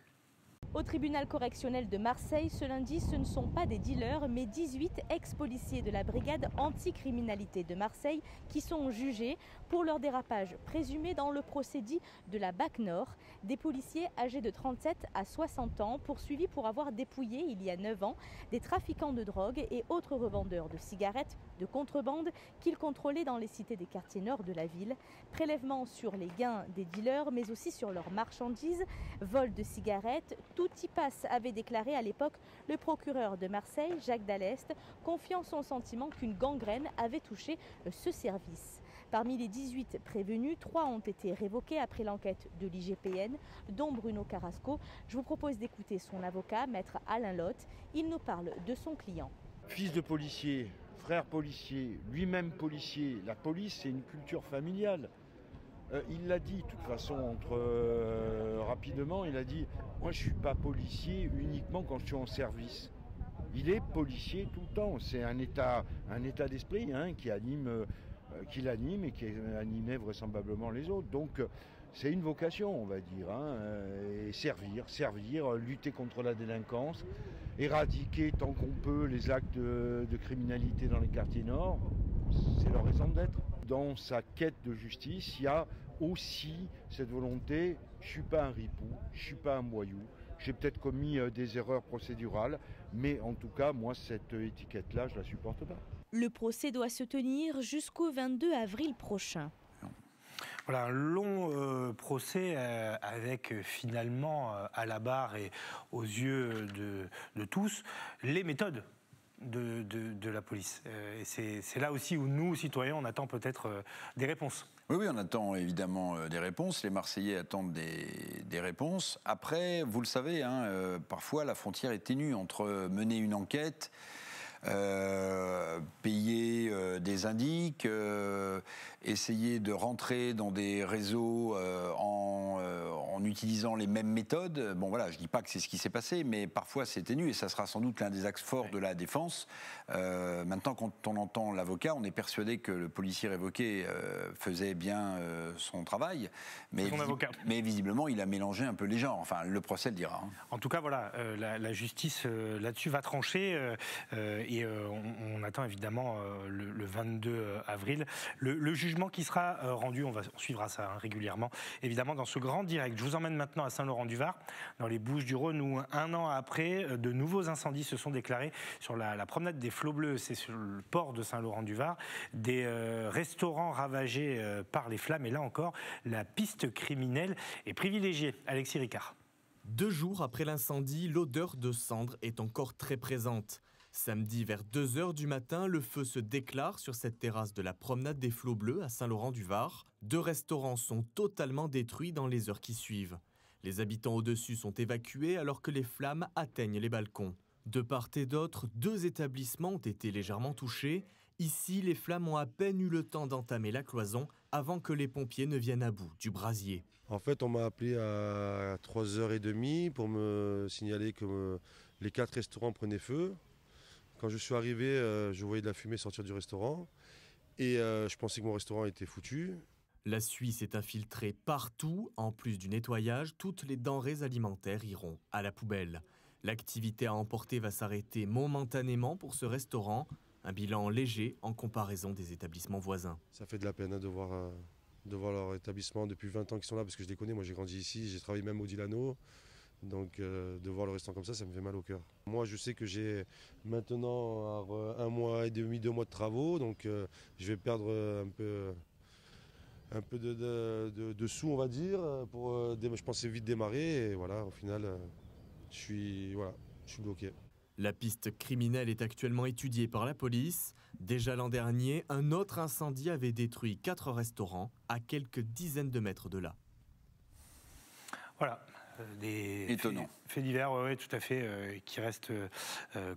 Au tribunal correctionnel de Marseille, ce lundi, ce ne sont pas des dealers, mais 18 ex-policiers de la brigade anticriminalité de Marseille qui sont jugés pour leur dérapage présumé dans le procès dit de la BAC Nord. Des policiers âgés de 37 à 60 ans, poursuivis pour avoir dépouillé il y a 9 ans des trafiquants de drogue et autres revendeurs de cigarettes de contrebande qu'ils contrôlaient dans les cités des quartiers nord de la ville. Prélèvement sur les gains des dealers, mais aussi sur leurs marchandises, vol de cigarettes. Tout y passe, avait déclaré à l'époque le procureur de Marseille, Jacques Dallest, confiant son sentiment qu'une gangrène avait touché ce service. Parmi les 18 prévenus, 3 ont été révoqués après l'enquête de l'IGPN, dont Bruno Carrasco. Je vous propose d'écouter son avocat, maître Alain Lotte. Il nous parle de son client. Fils de policier, frère policier, lui-même policier. La police, c'est une culture familiale. Il l'a dit, de toute façon, rapidement, il a dit « Moi, je ne suis pas policier uniquement quand je suis en service ». Il est policier tout le temps. C'est un état d'esprit qui l'anime et qui animait vraisemblablement les autres. Donc, c'est une vocation, on va dire. Et servir, lutter contre la délinquance, éradiquer tant qu'on peut les actes de criminalité dans les quartiers nord. C'est leur raison d'être. Dans sa quête de justice, il y a aussi cette volonté, je ne suis pas un ripou, je ne suis pas un moyou, j'ai peut-être commis des erreurs procédurales, mais en tout cas, moi, cette étiquette-là, je ne la supporte pas. Le procès doit se tenir jusqu'au 22 avril prochain. Voilà, un long procès avec finalement à la barre et aux yeux de tous les méthodes de la police. Et c'est là aussi où nous, citoyens, on attend peut-être des réponses. Oui, on attend évidemment des réponses. Les Marseillais attendent des réponses. Après, vous le savez, parfois la frontière est ténue entre mener une enquête, payer des indices, essayer de rentrer dans des réseaux en utilisant les mêmes méthodes. Bon voilà, je ne dis pas que c'est ce qui s'est passé, mais parfois c'est ténu et ça sera sans doute l'un des axes forts de la défense. Maintenant, quand on entend l'avocat, on est persuadé que le policier révoqué faisait bien son travail, mais visiblement il a mélangé un peu les genres. Enfin, le procès le dira. En tout cas, voilà, la justice là-dessus va trancher et on attend évidemment le 22 avril le jugement qui sera rendu. On suivra ça régulièrement, évidemment, dans ce grand direct. Je vous emmène maintenant à Saint-Laurent-du-Var, dans les Bouches-du-Rhône, où un an après, de nouveaux incendies se sont déclarés sur la promenade des Flots Bleus. C'est sur le port de Saint-Laurent-du-Var. Des restaurants ravagés par les flammes. Et là encore, la piste criminelle est privilégiée. Alexis Ricard. 2 jours après l'incendie, l'odeur de cendres est encore très présente. Samedi vers 2h du matin, le feu se déclare sur cette terrasse de la promenade des Flots Bleus à Saint-Laurent-du-Var. 2 restaurants sont totalement détruits dans les heures qui suivent. Les habitants au-dessus sont évacués alors que les flammes atteignent les balcons. De part et d'autre, 2 établissements ont été légèrement touchés. Ici, les flammes ont à peine eu le temps d'entamer la cloison avant que les pompiers ne viennent à bout du brasier. En fait, on m'a appelé à 3h30 pour me signaler que les 4 restaurants prenaient feu. Quand je suis arrivé, je voyais de la fumée sortir du restaurant et je pensais que mon restaurant était foutu. La suie s'est infiltrée partout. En plus du nettoyage, toutes les denrées alimentaires iront à la poubelle. L'activité à emporter va s'arrêter momentanément pour ce restaurant. Un bilan léger en comparaison des établissements voisins. Ça fait de la peine de voir leur établissement depuis 20 ans qu'ils sont là, parce que je les connais. Moi, j'ai grandi ici, j'ai travaillé même au Dilano. Donc de voir le restaurant comme ça me fait mal au cœur. Moi, je sais que j'ai maintenant 1 mois et demi, 2 mois de travaux, donc je vais perdre un peu de sous, on va dire, pour je pensais vite démarrer et voilà, au final, je suis bloqué. La piste criminelle est actuellement étudiée par la police. Déjà l'an dernier, un autre incendie avait détruit 4 restaurants à quelques dizaines de mètres de là. Voilà. Des faits divers, oui, tout à fait, qui restent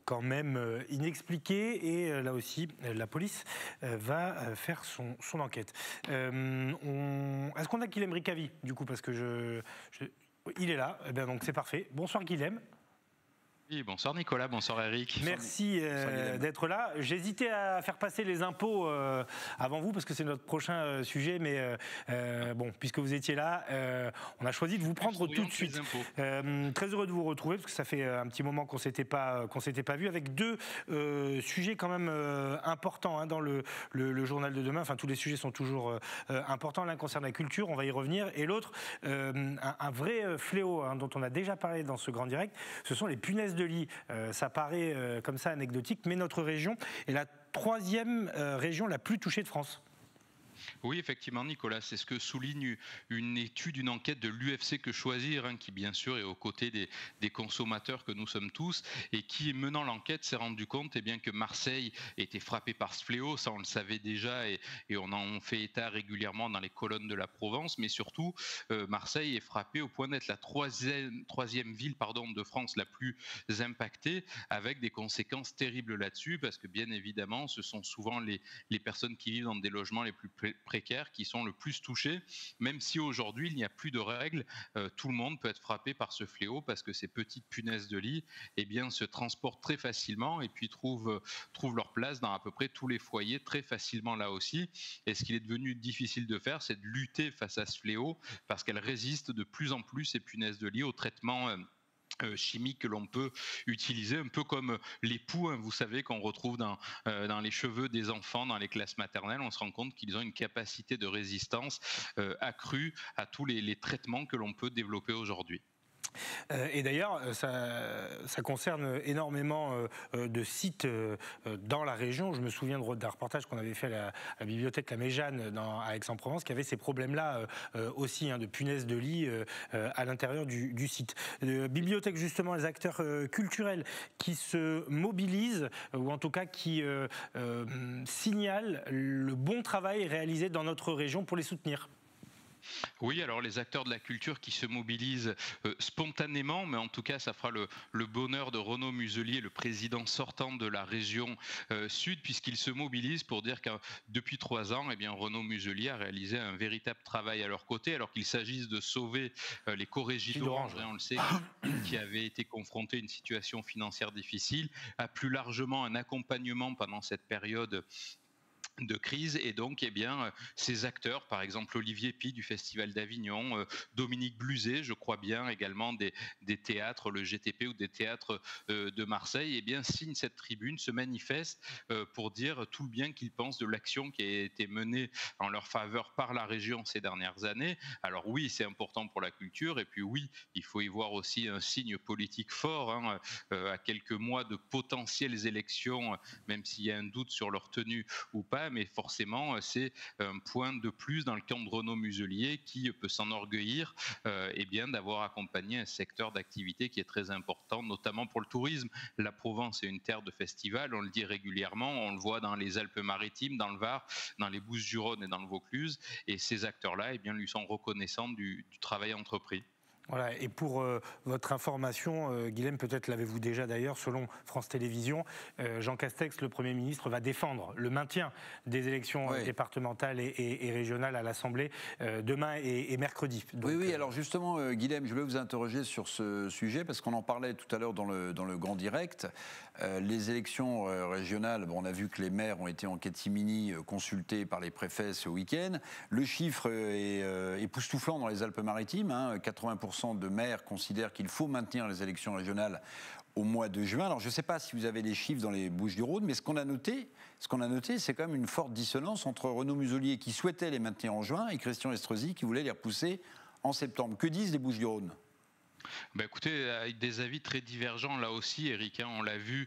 quand même inexpliqués. Et là aussi, la police va faire son enquête. Est-ce qu'on a Guilhem Ricavi, du coup, parce que il est là, donc c'est parfait. Bonsoir Guilhem. Oui, bonsoir Nicolas, bonsoir Eric. Merci d'être là. J'hésitais à faire passer les impôts avant vous parce que c'est notre prochain sujet, mais bon, puisque vous étiez là, on a choisi de vous prendre tout de suite. Très heureux de vous retrouver parce que ça fait un petit moment qu'on s'était pas vu, avec deux sujets quand même importants dans le journal de demain. Enfin, tous les sujets sont toujours importants. L'un concerne la culture, on va y revenir, et l'autre, un vrai fléau dont on a déjà parlé dans ce grand direct, ce sont les punaises de lit. Ça paraît comme ça anecdotique, mais notre région est la 3e région la plus touchée de France. Oui, effectivement, Nicolas, c'est ce que souligne une étude, une enquête de l'UFC Que Choisir, qui bien sûr est aux côtés des consommateurs que nous sommes tous, et qui, menant l'enquête, s'est rendu compte que Marseille était frappée par ce fléau. Ça, on le savait déjà, et on en fait état régulièrement dans les colonnes de la Provence, mais surtout, Marseille est frappée au point d'être la troisième ville de France la plus impactée, avec des conséquences terribles là-dessus, parce que bien évidemment, ce sont souvent les personnes qui vivent dans des logements les plus précaires qui sont le plus touchés, même si aujourd'hui il n'y a plus de règles, tout le monde peut être frappé par ce fléau parce que ces petites punaises de lit se transportent très facilement et puis trouvent leur place dans à peu près tous les foyers très facilement là aussi. Et ce qu'il est devenu difficile de faire, c'est de lutter face à ce fléau parce qu'elles résistent de plus en plus, ces punaises de lit, au traitement chimiques que l'on peut utiliser, un peu comme les poux, vous savez, qu'on retrouve dans les cheveux des enfants dans les classes maternelles. On se rend compte qu'ils ont une capacité de résistance accrue à tous les traitements que l'on peut développer aujourd'hui. Et d'ailleurs, ça concerne énormément de sites dans la région. Je me souviens d'un reportage qu'on avait fait à la bibliothèque La Méjane à Aix-en-Provence, qui avait ces problèmes-là aussi, de punaises de lit à l'intérieur du site. Bibliothèque, justement, les acteurs culturels qui se mobilisent, ou en tout cas qui signalent le bon travail réalisé dans notre région pour les soutenir. Oui, alors les acteurs de la culture qui se mobilisent spontanément, mais en tout cas ça fera le bonheur de Renaud Muselier, le président sortant de la région Sud, puisqu'il se mobilise pour dire que depuis 3 ans, Renaud Muselier a réalisé un véritable travail à leur côté, alors qu'il s'agisse de sauver les Corrégis d'Orange, on le sait, qui avaient été confrontés à une situation financière difficile, à plus largement un accompagnement pendant cette période de crise, et donc ces acteurs, par exemple Olivier Py du Festival d'Avignon, Dominique Bluzet, je crois bien, également des théâtres, le GTP ou des théâtres de Marseille, signent cette tribune, se manifestent pour dire tout le bien qu'ils pensent de l'action qui a été menée en leur faveur par la région ces dernières années. Alors oui, c'est important pour la culture, et puis oui, il faut y voir aussi un signe politique fort, à quelques mois de potentielles élections, même s'il y a un doute sur leur tenue ou pas, mais forcément c'est un point de plus dans le camp de Renaud Muselier qui peut s'enorgueillir d'avoir accompagné un secteur d'activité qui est très important, notamment pour le tourisme. La Provence est une terre de festivals, on le dit régulièrement, on le voit dans les Alpes-Maritimes, dans le Var, dans les Bouches-du-Rhône et dans le Vaucluse, et ces acteurs-là lui sont reconnaissants du travail entrepris. Voilà, et pour votre information, Guilhem, peut-être l'avez-vous déjà d'ailleurs, selon France Télévisions, Jean Castex, le Premier ministre, va défendre le maintien des élections départementales et régionales à l'Assemblée demain et mercredi. Donc, oui, alors justement, Guilhem, je voulais vous interroger sur ce sujet, parce qu'on en parlait tout à l'heure dans le grand direct. Les élections régionales, on a vu que les maires ont été en catimini consultés par les préfets ce week-end. Le chiffre est époustouflant dans les Alpes-Maritimes, 80% de maires considèrent qu'il faut maintenir les élections régionales au mois de juin. Alors je ne sais pas si vous avez les chiffres dans les Bouches-du-Rhône, mais ce qu'on a noté, c'est quand même une forte dissonance entre Renaud Muselier qui souhaitait les maintenir en juin et Christian Estrosi qui voulait les repousser en septembre. Que disent les Bouches-du-Rhône ? Écoutez, avec des avis très divergents là aussi, Eric, on l'a vu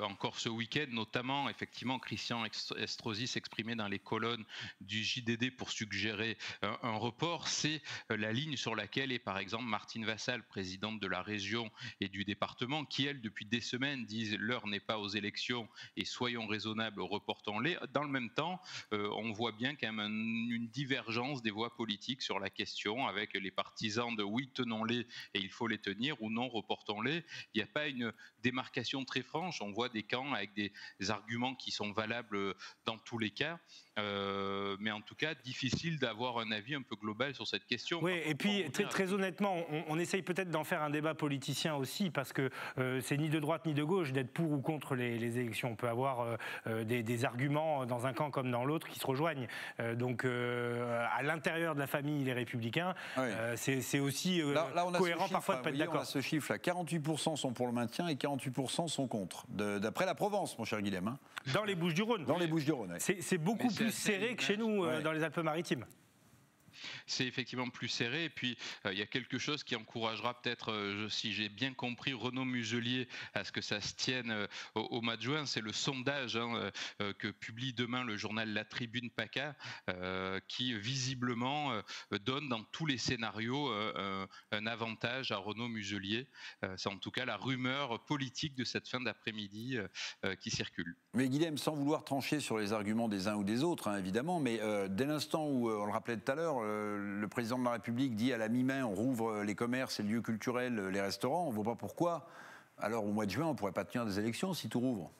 encore ce week-end, notamment effectivement Christian Estrosi s'exprimait dans les colonnes du JDD pour suggérer un report. C'est la ligne sur laquelle est par exemple Martine Vassal, présidente de la région et du département, qui elle depuis des semaines disent l'heure n'est pas aux élections et soyons raisonnables, reportons-les. Dans le même temps, on voit bien quand même une divergence des voix politiques sur la question, avec les partisans de oui tenons-les et il faut les tenir, ou non, reportons-les. Il n'y a pas une démarcation très franche. On voit des camps avec des arguments qui sont valables dans tous les cas. Mais en tout cas, difficile d'avoir un avis un peu global sur cette question. Oui, et puis très honnêtement, on essaye peut-être d'en faire un débat politicien aussi, parce que c'est ni de droite ni de gauche d'être pour ou contre les élections. On peut avoir des arguments dans un camp comme dans l'autre qui se rejoignent. Donc à l'intérieur de la famille, les Républicains, c'est aussi cohérent parfois de pas être d'accord. On a ce chiffre-là, 48% sont pour le maintien et 48% sont contre, d'après la Provence, mon cher Guilhem. Hein. Dans les Bouches-du-Rhône. Dans les Bouches-du-Rhône, oui. C'est beaucoup plus serré que chez nous, dans les Alpes-Maritimes. C'est effectivement plus serré, et puis il y a quelque chose qui encouragera peut-être, si j'ai bien compris, Renaud Muselier à ce que ça se tienne au mois de juin. C'est le sondage que publie demain le journal La Tribune PACA, qui visiblement donne dans tous les scénarios un avantage à Renaud Muselier. C'est en tout cas la rumeur politique de cette fin d'après-midi qui circule. Mais Guilhem, sans vouloir trancher sur les arguments des uns ou des autres, hein, évidemment, mais dès l'instant où, on le rappelait tout à l'heure, le président de la République dit à la mi-mai, on rouvre les commerces, les lieux culturels, les restaurants, on ne voit pas pourquoi. Alors au mois de juin, on ne pourrait pas tenir des élections si tout rouvre.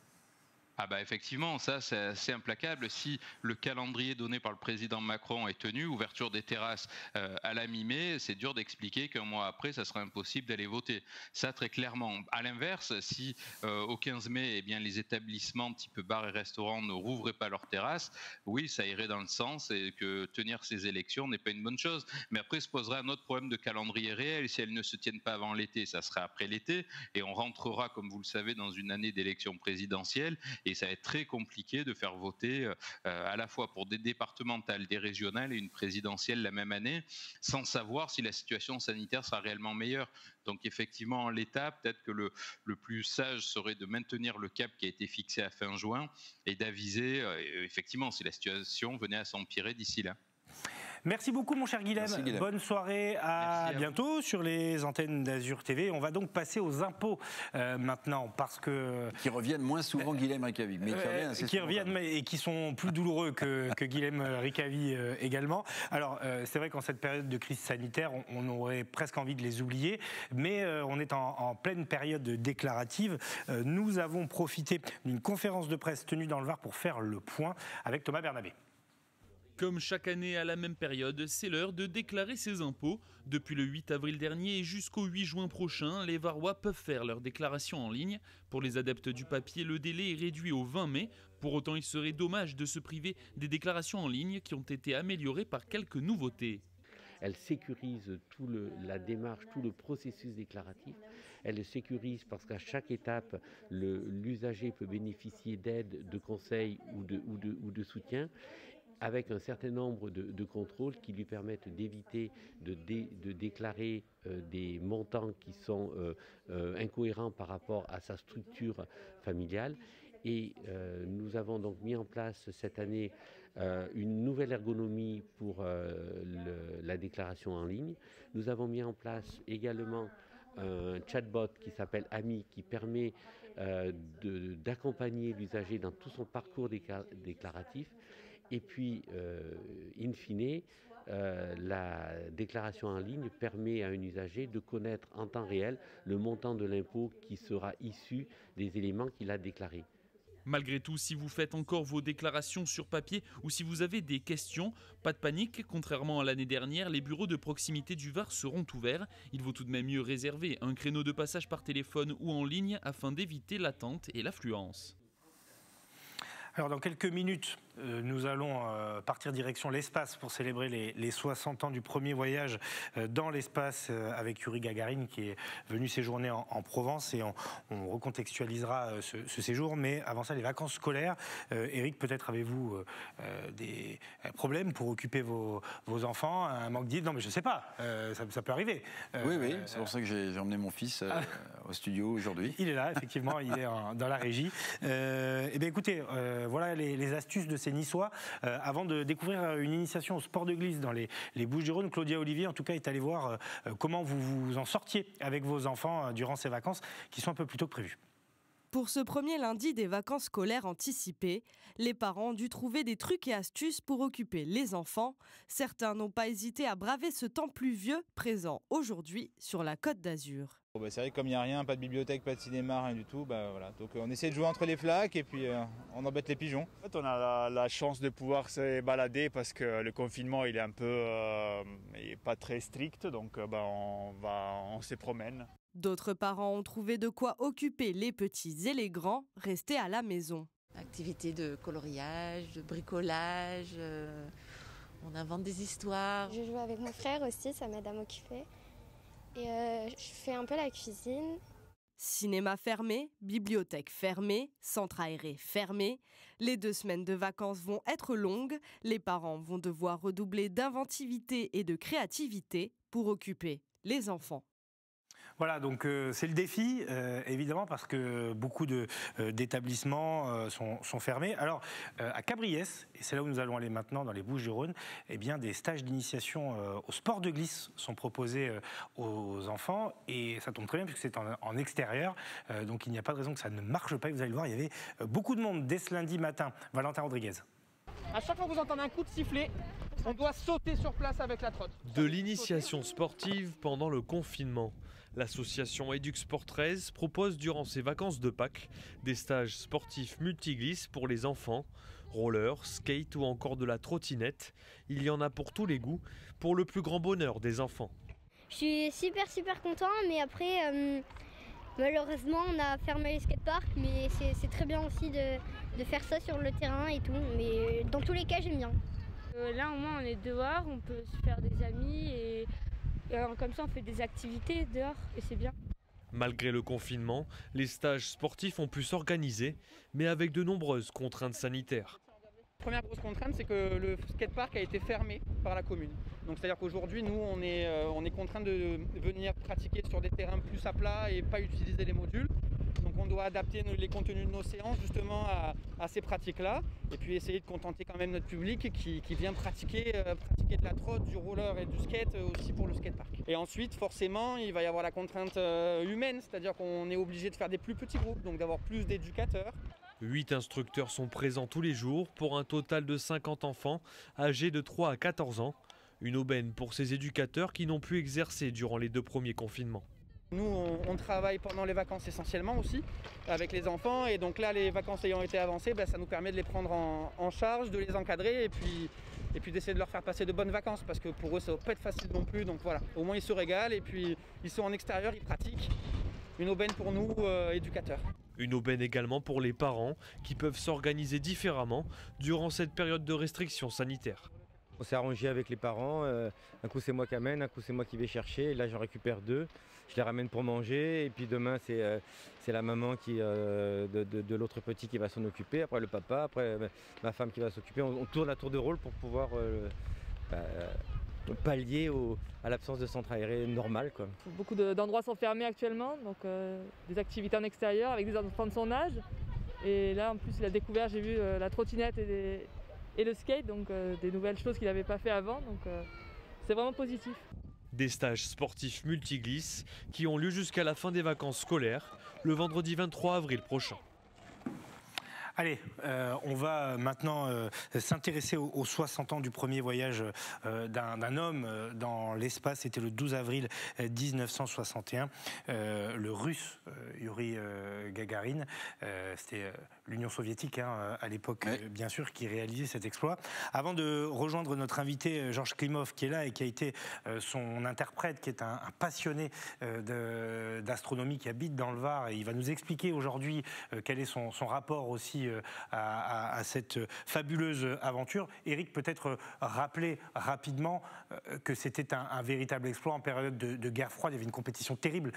Ah bah effectivement, ça c'est assez implacable. Si le calendrier donné par le président Macron est tenu, ouverture des terrasses à la mi-mai, c'est dur d'expliquer qu'un mois après, ça sera impossible d'aller voter. Ça très clairement. À l'inverse, si au 15 mai, eh bien, les établissements type bars et restaurants ne rouvraient pas leurs terrasses, oui, ça irait dans le sens et que tenir ces élections n'est pas une bonne chose. Mais après, se poserait un autre problème de calendrier réel. Si elles ne se tiennent pas avant l'été, ça sera après l'été. Et on rentrera, comme vous le savez, dans une année d'élection présidentielle. Et ça va être très compliqué de faire voter à la fois pour des départementales, des régionales et une présidentielle la même année, sans savoir si la situation sanitaire sera réellement meilleure. Donc effectivement, en l'état, peut-être que le plus sage serait de maintenir le cap qui a été fixé à fin juin et d'aviser, effectivement, si la situation venait à s'empirer d'ici là. Merci beaucoup mon cher Guilhem. Merci, Guilhem. Bonne soirée, à bientôt sur les antennes d'Azur TV. On va donc passer aux impôts maintenant parce que... Qui reviennent moins souvent Guilhem Rickavi, mais qui reviennent et qui sont plus douloureux que Guilhem Rickavi également. Alors c'est vrai qu'en cette période de crise sanitaire, on aurait presque envie de les oublier, mais on est en pleine période déclarative. Nous avons profité d'une conférence de presse tenue dans le Var pour faire le point avec Thomas Bernabé. Comme chaque année à la même période, c'est l'heure de déclarer ses impôts. Depuis le 8 avril dernier et jusqu'au 8 juin prochain, les Varois peuvent faire leur déclaration en ligne. Pour les adeptes du papier, le délai est réduit au 20 mai. Pour autant, il serait dommage de se priver des déclarations en ligne qui ont été améliorées par quelques nouveautés. Elle sécurise la démarche, tout le processus déclaratif. Elle le sécurise parce qu'à chaque étape, l'usager peut bénéficier d'aide, de conseils ou de soutien, avec un certain nombre de contrôles qui lui permettent d'éviter de déclarer des montants qui sont incohérents par rapport à sa structure familiale. Et nous avons donc mis en place cette année une nouvelle ergonomie pour la déclaration en ligne. Nous avons mis en place également un chatbot qui s'appelle Ami, qui permet d'accompagner l'usager dans tout son parcours déclaratif. Et puis, in fine, la déclaration en ligne permet à un usager de connaître en temps réel le montant de l'impôt qui sera issu des éléments qu'il a déclarés. Malgré tout, si vous faites encore vos déclarations sur papier ou si vous avez des questions, pas de panique. Contrairement à l'année dernière, les bureaux de proximité du Var seront ouverts. Il vaut tout de même mieux réserver un créneau de passage par téléphone ou en ligne afin d'éviter l'attente et l'affluence. Alors dans quelques minutes, nous allons partir direction l'espace pour célébrer les 60 ans du premier voyage dans l'espace avec Yuri Gagarin qui est venu séjourner en Provence et on recontextualisera ce séjour. Mais avant ça, les vacances scolaires. Eric, peut-être avez-vous des problèmes pour occuper vos enfants, un manque d'idées? Non mais je ne sais pas, ça peut arriver. Oui, c'est pour ça que j'ai emmené mon fils au studio aujourd'hui. Il est là, effectivement, il est dans la régie. Eh bien écoutez, voilà les astuces de ces Niçois. Avant de découvrir une initiation au sport de glisse dans les Bouches-du-Rhône, Claudia Olivier, en tout cas, est allée voir comment vous vous en sortiez avec vos enfants durant ces vacances qui sont un peu plus tôt que prévu. Pour ce premier lundi des vacances scolaires anticipées, les parents ont dû trouver des trucs et astuces pour occuper les enfants. Certains n'ont pas hésité à braver ce temps pluvieux présent aujourd'hui sur la Côte d'Azur. C'est vrai que comme il n'y a rien, pas de bibliothèque, pas de cinéma, rien du tout, voilà. Donc on essaie de jouer entre les flaques et puis on embête les pigeons. En fait, on a la chance de pouvoir se balader parce que le confinement il est un peu il est pas très strict, donc on se promène. D'autres parents ont trouvé de quoi occuper les petits et les grands restés à la maison. Activités de coloriage, de bricolage, on invente des histoires. Je joue avec mon frère aussi, ça m'aide à m'occuper. Et je fais un peu la cuisine. Cinéma fermé, bibliothèque fermée, centre aéré fermé. Les 2 semaines de vacances vont être longues. Les parents vont devoir redoubler d'inventivité et de créativité pour occuper les enfants. Voilà, donc c'est le défi, évidemment, parce que beaucoup d'établissements sont fermés. Alors, à Cabriès, et c'est là où nous allons aller maintenant, dans les Bouches-du-Rhône, eh bien, des stages d'initiation au sport de glisse sont proposés aux enfants. Et ça tombe très bien, puisque c'est en extérieur. Donc, il n'y a pas de raison que ça ne marche pas. Et vous allez le voir, il y avait beaucoup de monde dès ce lundi matin. Valentin Rodriguez. À chaque fois que vous entendez un coup de sifflet, on doit sauter sur place avec la trotte. De l'initiation sportive pendant le confinement. L'association EducSport 13 propose durant ses vacances de Pâques des stages sportifs multiglisses pour les enfants, roller, skate ou encore de la trottinette. Il y en a pour tous les goûts, pour le plus grand bonheur des enfants. Je suis super content, mais après, malheureusement, on a fermé les skateparks, mais c'est très bien aussi de faire ça sur le terrain et tout. Mais dans tous les cas, j'aime bien. Là, au moins, on est dehors, on peut se faire des amis et comme ça, on fait des activités dehors et c'est bien. Malgré le confinement, les stages sportifs ont pu s'organiser, mais avec de nombreuses contraintes sanitaires. La première grosse contrainte, c'est que le skatepark a été fermé par la commune. Donc c'est-à-dire qu'aujourd'hui, nous, on est contraint de venir pratiquer sur des terrains plus à plat et pas utiliser les modules. Donc on doit adapter les contenus de nos séances justement à ces pratiques-là et puis essayer de contenter quand même notre public qui vient pratiquer de la trotte, du roller et du skate aussi pour le skatepark. Et ensuite, forcément, il va y avoir la contrainte humaine, c'est-à-dire qu'on est obligé de faire des plus petits groupes, donc d'avoir plus d'éducateurs. 8 instructeurs sont présents tous les jours pour un total de 50 enfants âgés de 3 à 14 ans. Une aubaine pour ces éducateurs qui n'ont pu exercer durant les 2 premiers confinements. Nous, on travaille pendant les vacances essentiellement aussi avec les enfants et donc là, les vacances ayant été avancées, ça nous permet de les prendre en charge, de les encadrer et puis d'essayer de leur faire passer de bonnes vacances parce que pour eux, ça ne va pas être facile non plus. Donc voilà, au moins ils se régalent et puis ils sont en extérieur, ils pratiquent. Une aubaine pour nous, éducateurs. Une aubaine également pour les parents qui peuvent s'organiser différemment durant cette période de restrictions sanitaires. On s'est arrangé avec les parents, un coup c'est moi qui amène, un coup c'est moi qui vais chercher, et là j'en récupère 2, je les ramène pour manger, et puis demain c'est la maman de l'autre petit qui va s'en occuper, après le papa, après ma femme qui va s'occuper, on tourne à tour de rôle pour pouvoir pallier à l'absence de centre aéré normal, quoi. Beaucoup d'endroits sont fermés actuellement, donc des activités en extérieur avec des enfants de son âge. Et là en plus il a découvert, j'ai vu la trottinette et le skate, donc des nouvelles choses qu'il n'avait pas fait avant, donc c'est vraiment positif. Des stages sportifs multiglisses qui ont lieu jusqu'à la fin des vacances scolaires, le vendredi 23 avril prochain. Allez, on va maintenant s'intéresser aux 60 ans du premier voyage d'un homme dans l'espace. C'était le 12 avril 1961. Le russe Yuri Gagarin, c'était l'Union soviétique à l'époque, bien sûr, qui réalisait cet exploit. Avant de rejoindre notre invité Georges Klimov, qui est là et qui a été son interprète, qui est un passionné d'astronomie, qui habite dans le Var, et il va nous expliquer aujourd'hui quel est son rapport aussi à cette fabuleuse aventure. Éric, peut-être rappeler rapidement que c'était un véritable exploit en période de guerre froide. Il y avait une compétition terrible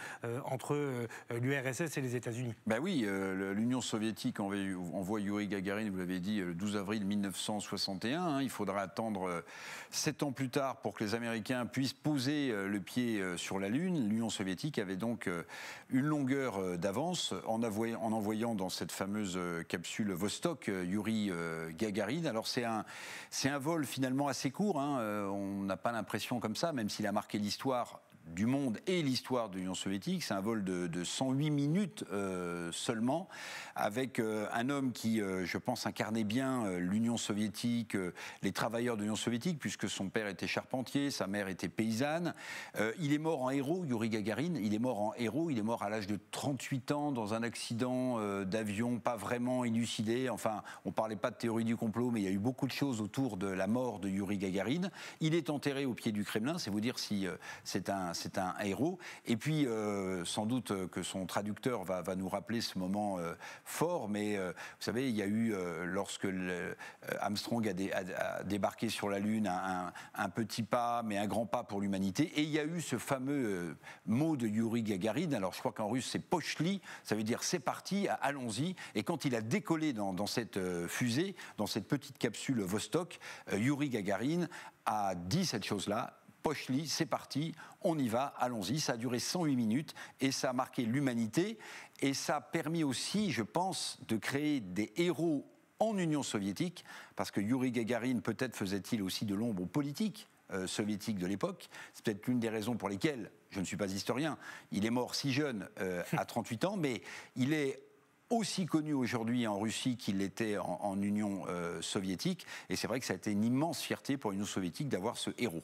entre l'URSS et les États-Unis. Ben oui, l'Union soviétique envoie Yuri Gagarin, vous l'avez dit, le 12 avril 1961. Il faudra attendre 7 ans plus tard pour que les Américains puissent poser le pied sur la Lune. L'Union soviétique avait donc une longueur d'avance en envoyant dans cette fameuse capsule Vostok Yuri Gagarin. Alors c'est un vol finalement assez court, on n'a pas l'impression comme ça, même s'il a marqué l'histoire du monde et l'histoire de l'Union soviétique. C'est un vol de 108 minutes seulement, avec un homme qui, je pense, incarnait bien l'Union soviétique, les travailleurs de l'Union soviétique, puisque son père était charpentier, sa mère était paysanne. Il est mort en héros, Youri Gagarin, il est mort en héros, il est mort à l'âge de 38 ans dans un accident d'avion pas vraiment élucidé. Enfin, on ne parlait pas de théorie du complot, mais il y a eu beaucoup de choses autour de la mort de Youri Gagarin. Il est enterré au pied du Kremlin, c'est vous dire si c'est un héros. Et puis, sans doute que son traducteur va nous rappeler ce moment fort, mais vous savez, il y a eu, lorsque Armstrong a débarqué sur la Lune, un petit pas, mais un grand pas pour l'humanité. Et il y a eu ce fameux mot de Youri Gagarin, alors je crois qu'en russe c'est pochli, ça veut dire c'est parti, allons-y. Et quand il a décollé dans cette fusée, dans cette petite capsule Vostok, Youri Gagarin a dit cette chose-là, pochli, c'est parti, on y va, allons-y. Ça a duré 108 minutes et ça a marqué l'humanité. Et ça a permis aussi, je pense, de créer des héros en Union soviétique, parce que Youri Gagarin, peut-être faisait-il aussi de l'ombre aux politiques soviétiques de l'époque. C'est peut-être l'une des raisons pour lesquelles, je ne suis pas historien, il est mort si jeune, à 38 ans, mais il est aussi connu aujourd'hui en Russie qu'il l'était en Union soviétique. Et c'est vrai que ça a été une immense fierté pour l'Union soviétique d'avoir ce héros.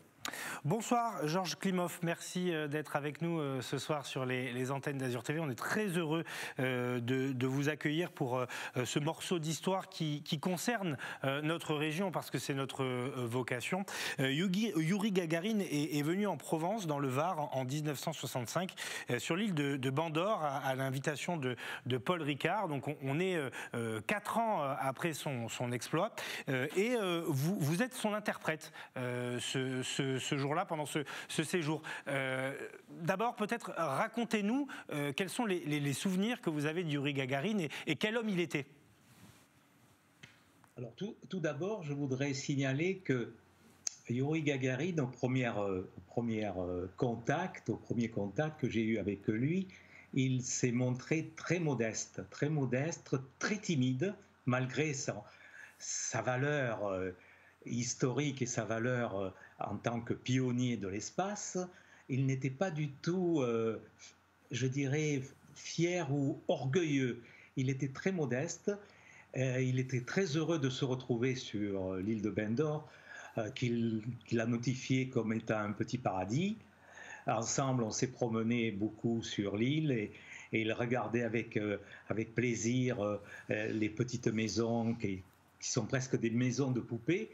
Bonsoir Georges Klimov, merci d'être avec nous ce soir sur les antennes d'Azur TV. On est très heureux de vous accueillir pour ce morceau d'histoire qui concerne notre région, parce que c'est notre vocation. Youri Gagarin est venu en Provence, dans le Var, en 1965, sur l'île de Bandor, à l'invitation de Paul Ricard. Donc on est 4 ans après son exploit, et vous êtes son interprète ce jour-là, pendant ce séjour. D'abord, peut-être, racontez-nous quels sont les souvenirs que vous avez de Youri Gagarin et quel homme il était. Alors, tout d'abord, je voudrais signaler que Youri Gagarin, au premier contact que j'ai eu avec lui, il s'est montré très modeste, très timide, malgré sa valeur historique et sa valeur en tant que pionnier de l'espace. Il n'était pas du tout, je dirais, fier ou orgueilleux. Il était très modeste. Il était très heureux de se retrouver sur l'île de Bandor, qu'il a notifié comme étant un petit paradis. Ensemble, on s'est promené beaucoup sur l'île et il regardait avec plaisir les petites maisons qui sont presque des maisons de poupées.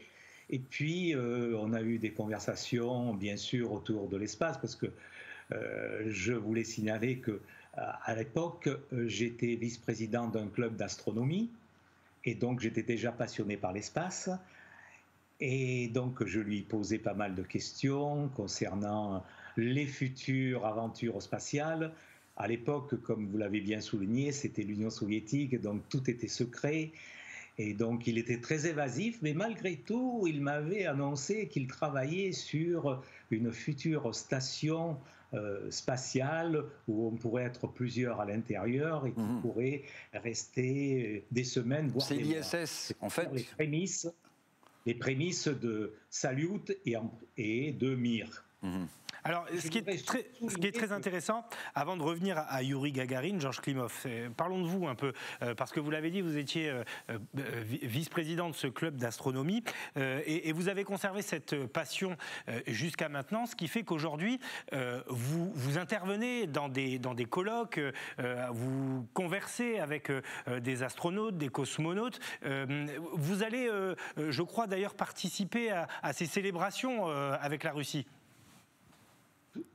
Et puis, on a eu des conversations, bien sûr, autour de l'espace, parce que je voulais signaler qu'à l'époque, j'étais vice-président d'un club d'astronomie, et donc j'étais déjà passionné par l'espace. Et donc, je lui posais pas mal de questions concernant les futures aventures spatiales. À l'époque, comme vous l'avez bien souligné, c'était l'Union soviétique, donc tout était secret. Et donc, il était très évasif, mais malgré tout, il m'avait annoncé qu'il travaillait sur une future station spatiale où on pourrait être plusieurs à l'intérieur et qui pourrait rester des semaines, voire des mois. C'est l'ISS, en fait. Les prémices de Salyut et de Mir. Alors, ce qui est très intéressant, avant de revenir à Youri Gagarin, Georges Klimov, parlons de vous un peu, parce que vous l'avez dit, vous étiez vice-président de ce club d'astronomie, et vous avez conservé cette passion jusqu'à maintenant, ce qui fait qu'aujourd'hui, vous intervenez dans des colloques, vous conversez avec des astronautes, des cosmonautes. Vous allez, je crois d'ailleurs, participer à ces célébrations avec la Russie.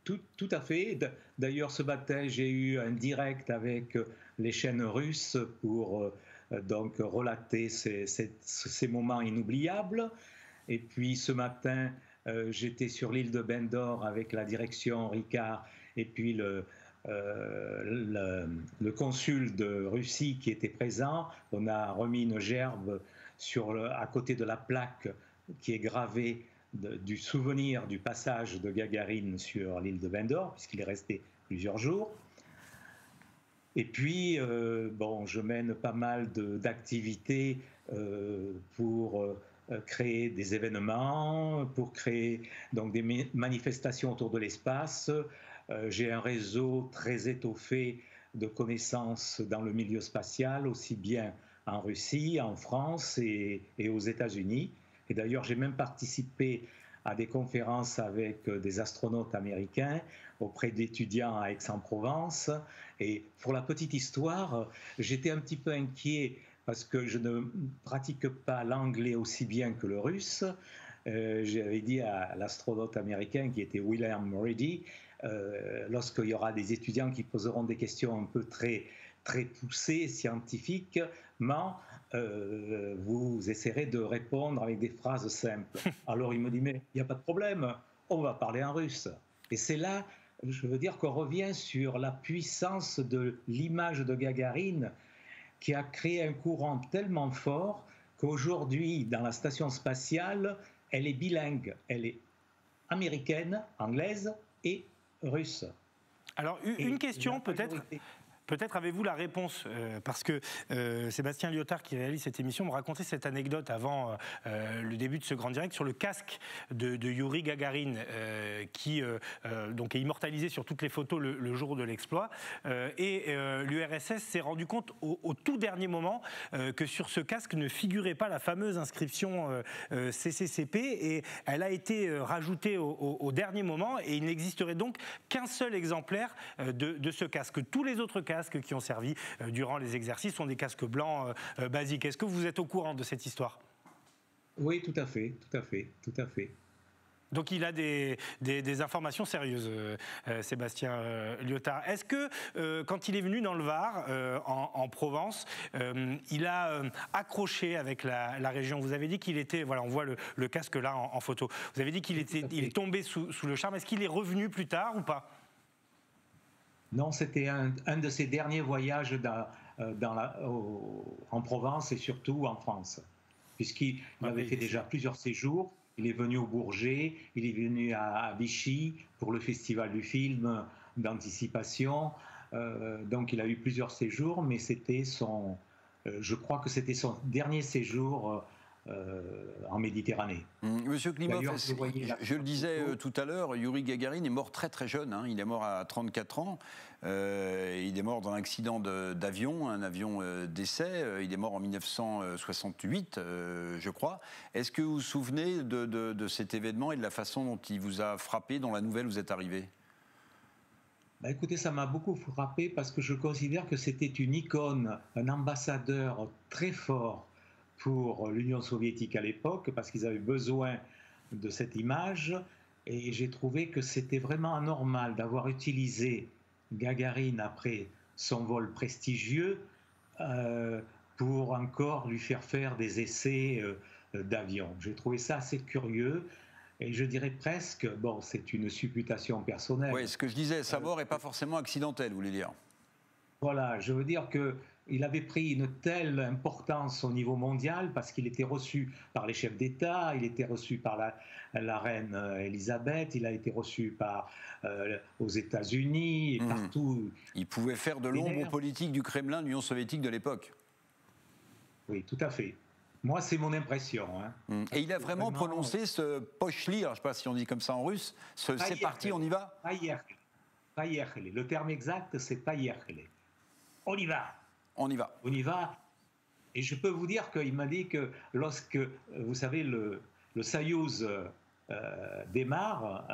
Tout à fait. D'ailleurs, ce matin, j'ai eu un direct avec les chaînes russes pour donc relater ces moments inoubliables. Et puis ce matin, j'étais sur l'île de Bandor avec la direction Ricard et puis le consul de Russie qui était présent. On a remis une gerbe à côté de la plaque qui est gravée du souvenir du passage de Gagarin sur l'île de Bandor, puisqu'il est resté plusieurs jours. Et puis, je mène pas mal d'activités pour créer des événements, pour créer donc des manifestations autour de l'espace. J'ai un réseau très étoffé de connaissances dans le milieu spatial, aussi bien en Russie, en France et aux États-Unis. Et d'ailleurs, j'ai même participé à des conférences avec des astronautes américains auprès d'étudiants à Aix-en-Provence. Et pour la petite histoire, j'étais un petit peu inquiet parce que je ne pratique pas l'anglais aussi bien que le russe. J'avais dit à l'astronaute américain qui était William Moretti, lorsqu'il y aura des étudiants qui poseront des questions un peu très poussées, scientifiquement, vous essaierez de répondre avec des phrases simples. Alors il me dit, mais il n'y a pas de problème, on va parler en russe. Et c'est là, je veux dire qu'on revient sur la puissance de l'image de Gagarine qui a créé un courant tellement fort qu'aujourd'hui, dans la station spatiale, elle est bilingue. Elle est américaine, anglaise et russe. Alors, une question peut-être. Peut-être avez-vous la réponse, parce que Sébastien Lyotard, qui réalise cette émission, me racontait cette anecdote avant le début de ce grand direct sur le casque de Youri Gagarin, qui donc est immortalisé sur toutes les photos le jour de l'exploit. Et l'URSS s'est rendu compte au tout dernier moment que sur ce casque ne figurait pas la fameuse inscription CCCP, et elle a été rajoutée au dernier moment, et il n'existerait donc qu'un seul exemplaire de ce casque. Tous les autres casques qui ont servi durant les exercices sont des casques blancs basiques. Est-ce que vous êtes au courant de cette histoire ? Oui, tout à fait. Donc il a des informations sérieuses, Sébastien Lyotard. Est-ce que quand il est venu dans le Var, en Provence, il a accroché avec la région ? Vous avez dit qu'il était, voilà, on voit le casque là en photo. Vous avez dit qu'il est tombé sous le charme. Est-ce qu'il est revenu plus tard ou pas ? Non, c'était un de ses derniers voyages en Provence et surtout en France, puisqu'il avait fait déjà plusieurs séjours. Il est venu au Bourget, il est venu à Vichy pour le festival du film d'anticipation. Donc il a eu plusieurs séjours, mais c'était je crois que c'était son dernier séjour en Méditerranée. Monsieur Klimov, je le disais tout à l'heure, Youri Gagarin est mort très très jeune, il est mort à 34 ans, il est mort dans un accident d'avion, un avion d'essai, il est mort en 1968, je crois. Est-ce que vous vous souvenez de cet événement et de la façon dont il vous a frappé, dont la nouvelle vous est arrivée ? Écoutez, ça m'a beaucoup frappé parce que je considère que c'était une icône, un ambassadeur très fort pour l'Union soviétique à l'époque, parce qu'ils avaient besoin de cette image, et j'ai trouvé que c'était vraiment anormal d'avoir utilisé Gagarine après son vol prestigieux pour encore lui faire des essais d'avion. J'ai trouvé ça assez curieux, et je dirais presque, bon, c'est une supputation personnelle. Oui, ce que je disais, sa mort n'est pas forcément accidentelle, vous voulez dire ? Voilà, je veux dire qu'il avait pris une telle importance au niveau mondial parce qu'il était reçu par les chefs d'État, il était reçu par la reine Elisabeth, il a été reçu aux États-Unis et partout. Il pouvait faire de l'ombre politique du Kremlin, de l'Union soviétique de l'époque. Oui, tout à fait. Moi, c'est mon impression. Et il a vraiment prononcé ce pochli, alors je ne sais pas si on dit comme ça en russe, c'est parti, on y va ? Païerle. Le terme exact, c'est païerle. On y va. On y va. On y va. Et je peux vous dire qu'il m'a dit que lorsque, vous savez, le Soyouz démarre,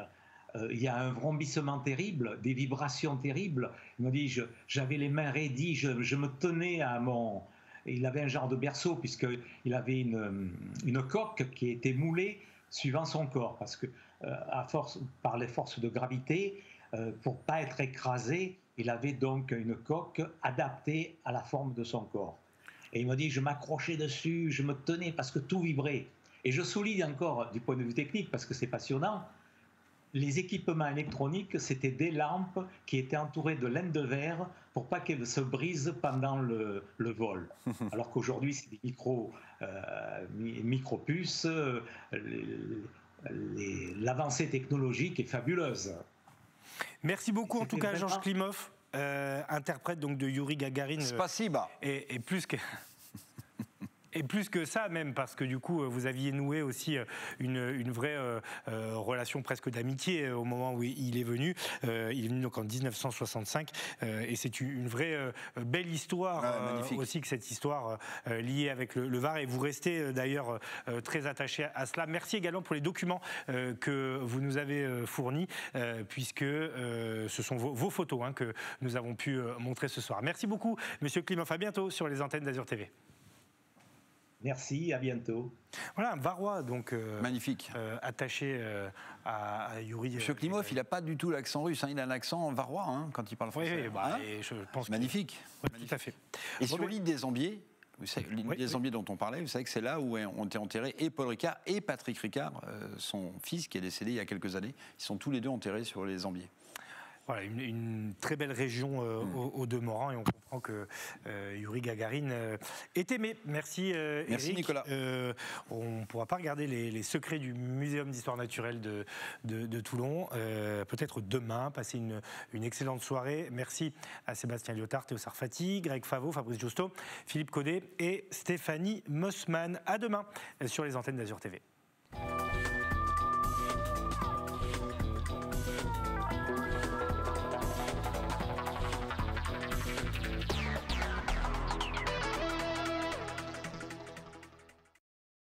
il y a un vrombissement terrible, des vibrations terribles. Il m'a dit, j'avais les mains raidies, je me tenais à mon... Il avait un genre de berceau, puisqu'il avait une coque qui était moulée suivant son corps, parce que par les forces de gravité, pour ne pas être écrasé, il avait donc une coque adaptée à la forme de son corps. Et il m'a dit, je m'accrochais dessus, je me tenais parce que tout vibrait. Et je souligne encore, du point de vue technique, parce que c'est passionnant, les équipements électroniques, c'était des lampes qui étaient entourées de laine de verre pour pas qu'elles se brisent pendant le vol. Alors qu'aujourd'hui, c'est des micro-puces, l'avancée technologique est fabuleuse. Merci beaucoup en tout cas Georges Klimov, interprète donc de Youri Gagarin. Spasiba. Et plus que... Et plus que ça même, parce que du coup, vous aviez noué aussi une vraie relation presque d'amitié au moment où il est venu. Il est venu donc en 1965 et c'est une vraie belle histoire aussi que cette histoire liée avec le Var. Et vous restez d'ailleurs très attaché à cela. Merci également pour les documents que vous nous avez fournis, puisque ce sont vos photos que nous avons pu montrer ce soir. Merci beaucoup, Monsieur Klimov. À bientôt sur les antennes d'Azur TV. Merci, à bientôt. Voilà, un Varois, donc magnifique, attaché à Youri. Monsieur Klimov, il n'a pas du tout l'accent russe, il a un accent varois quand il parle français. Oui, et je pense magnifique. Oui, tout à fait. Et sur l'île des Ambiers, vous savez, l'île des Ambiers dont on parlait, vous savez que c'est là où ont été enterrés et Paul Ricard et Patrick Ricard, son fils qui est décédé il y a quelques années. Ils sont tous les deux enterrés sur les Ambiers. Voilà, une très belle région au demeurant, et on comprend que Youri Gagarin est aimé. Merci Eric. Merci Nicolas. On ne pourra pas regarder les secrets du Muséum d'histoire naturelle de Toulon. Peut-être demain, passer une excellente soirée. Merci à Sébastien Lyotard, Théo Sarfati, Greg Favot, Fabrice Justo, Philippe Caudet et Stéphanie Mossman. À demain sur les antennes d'Azur TV.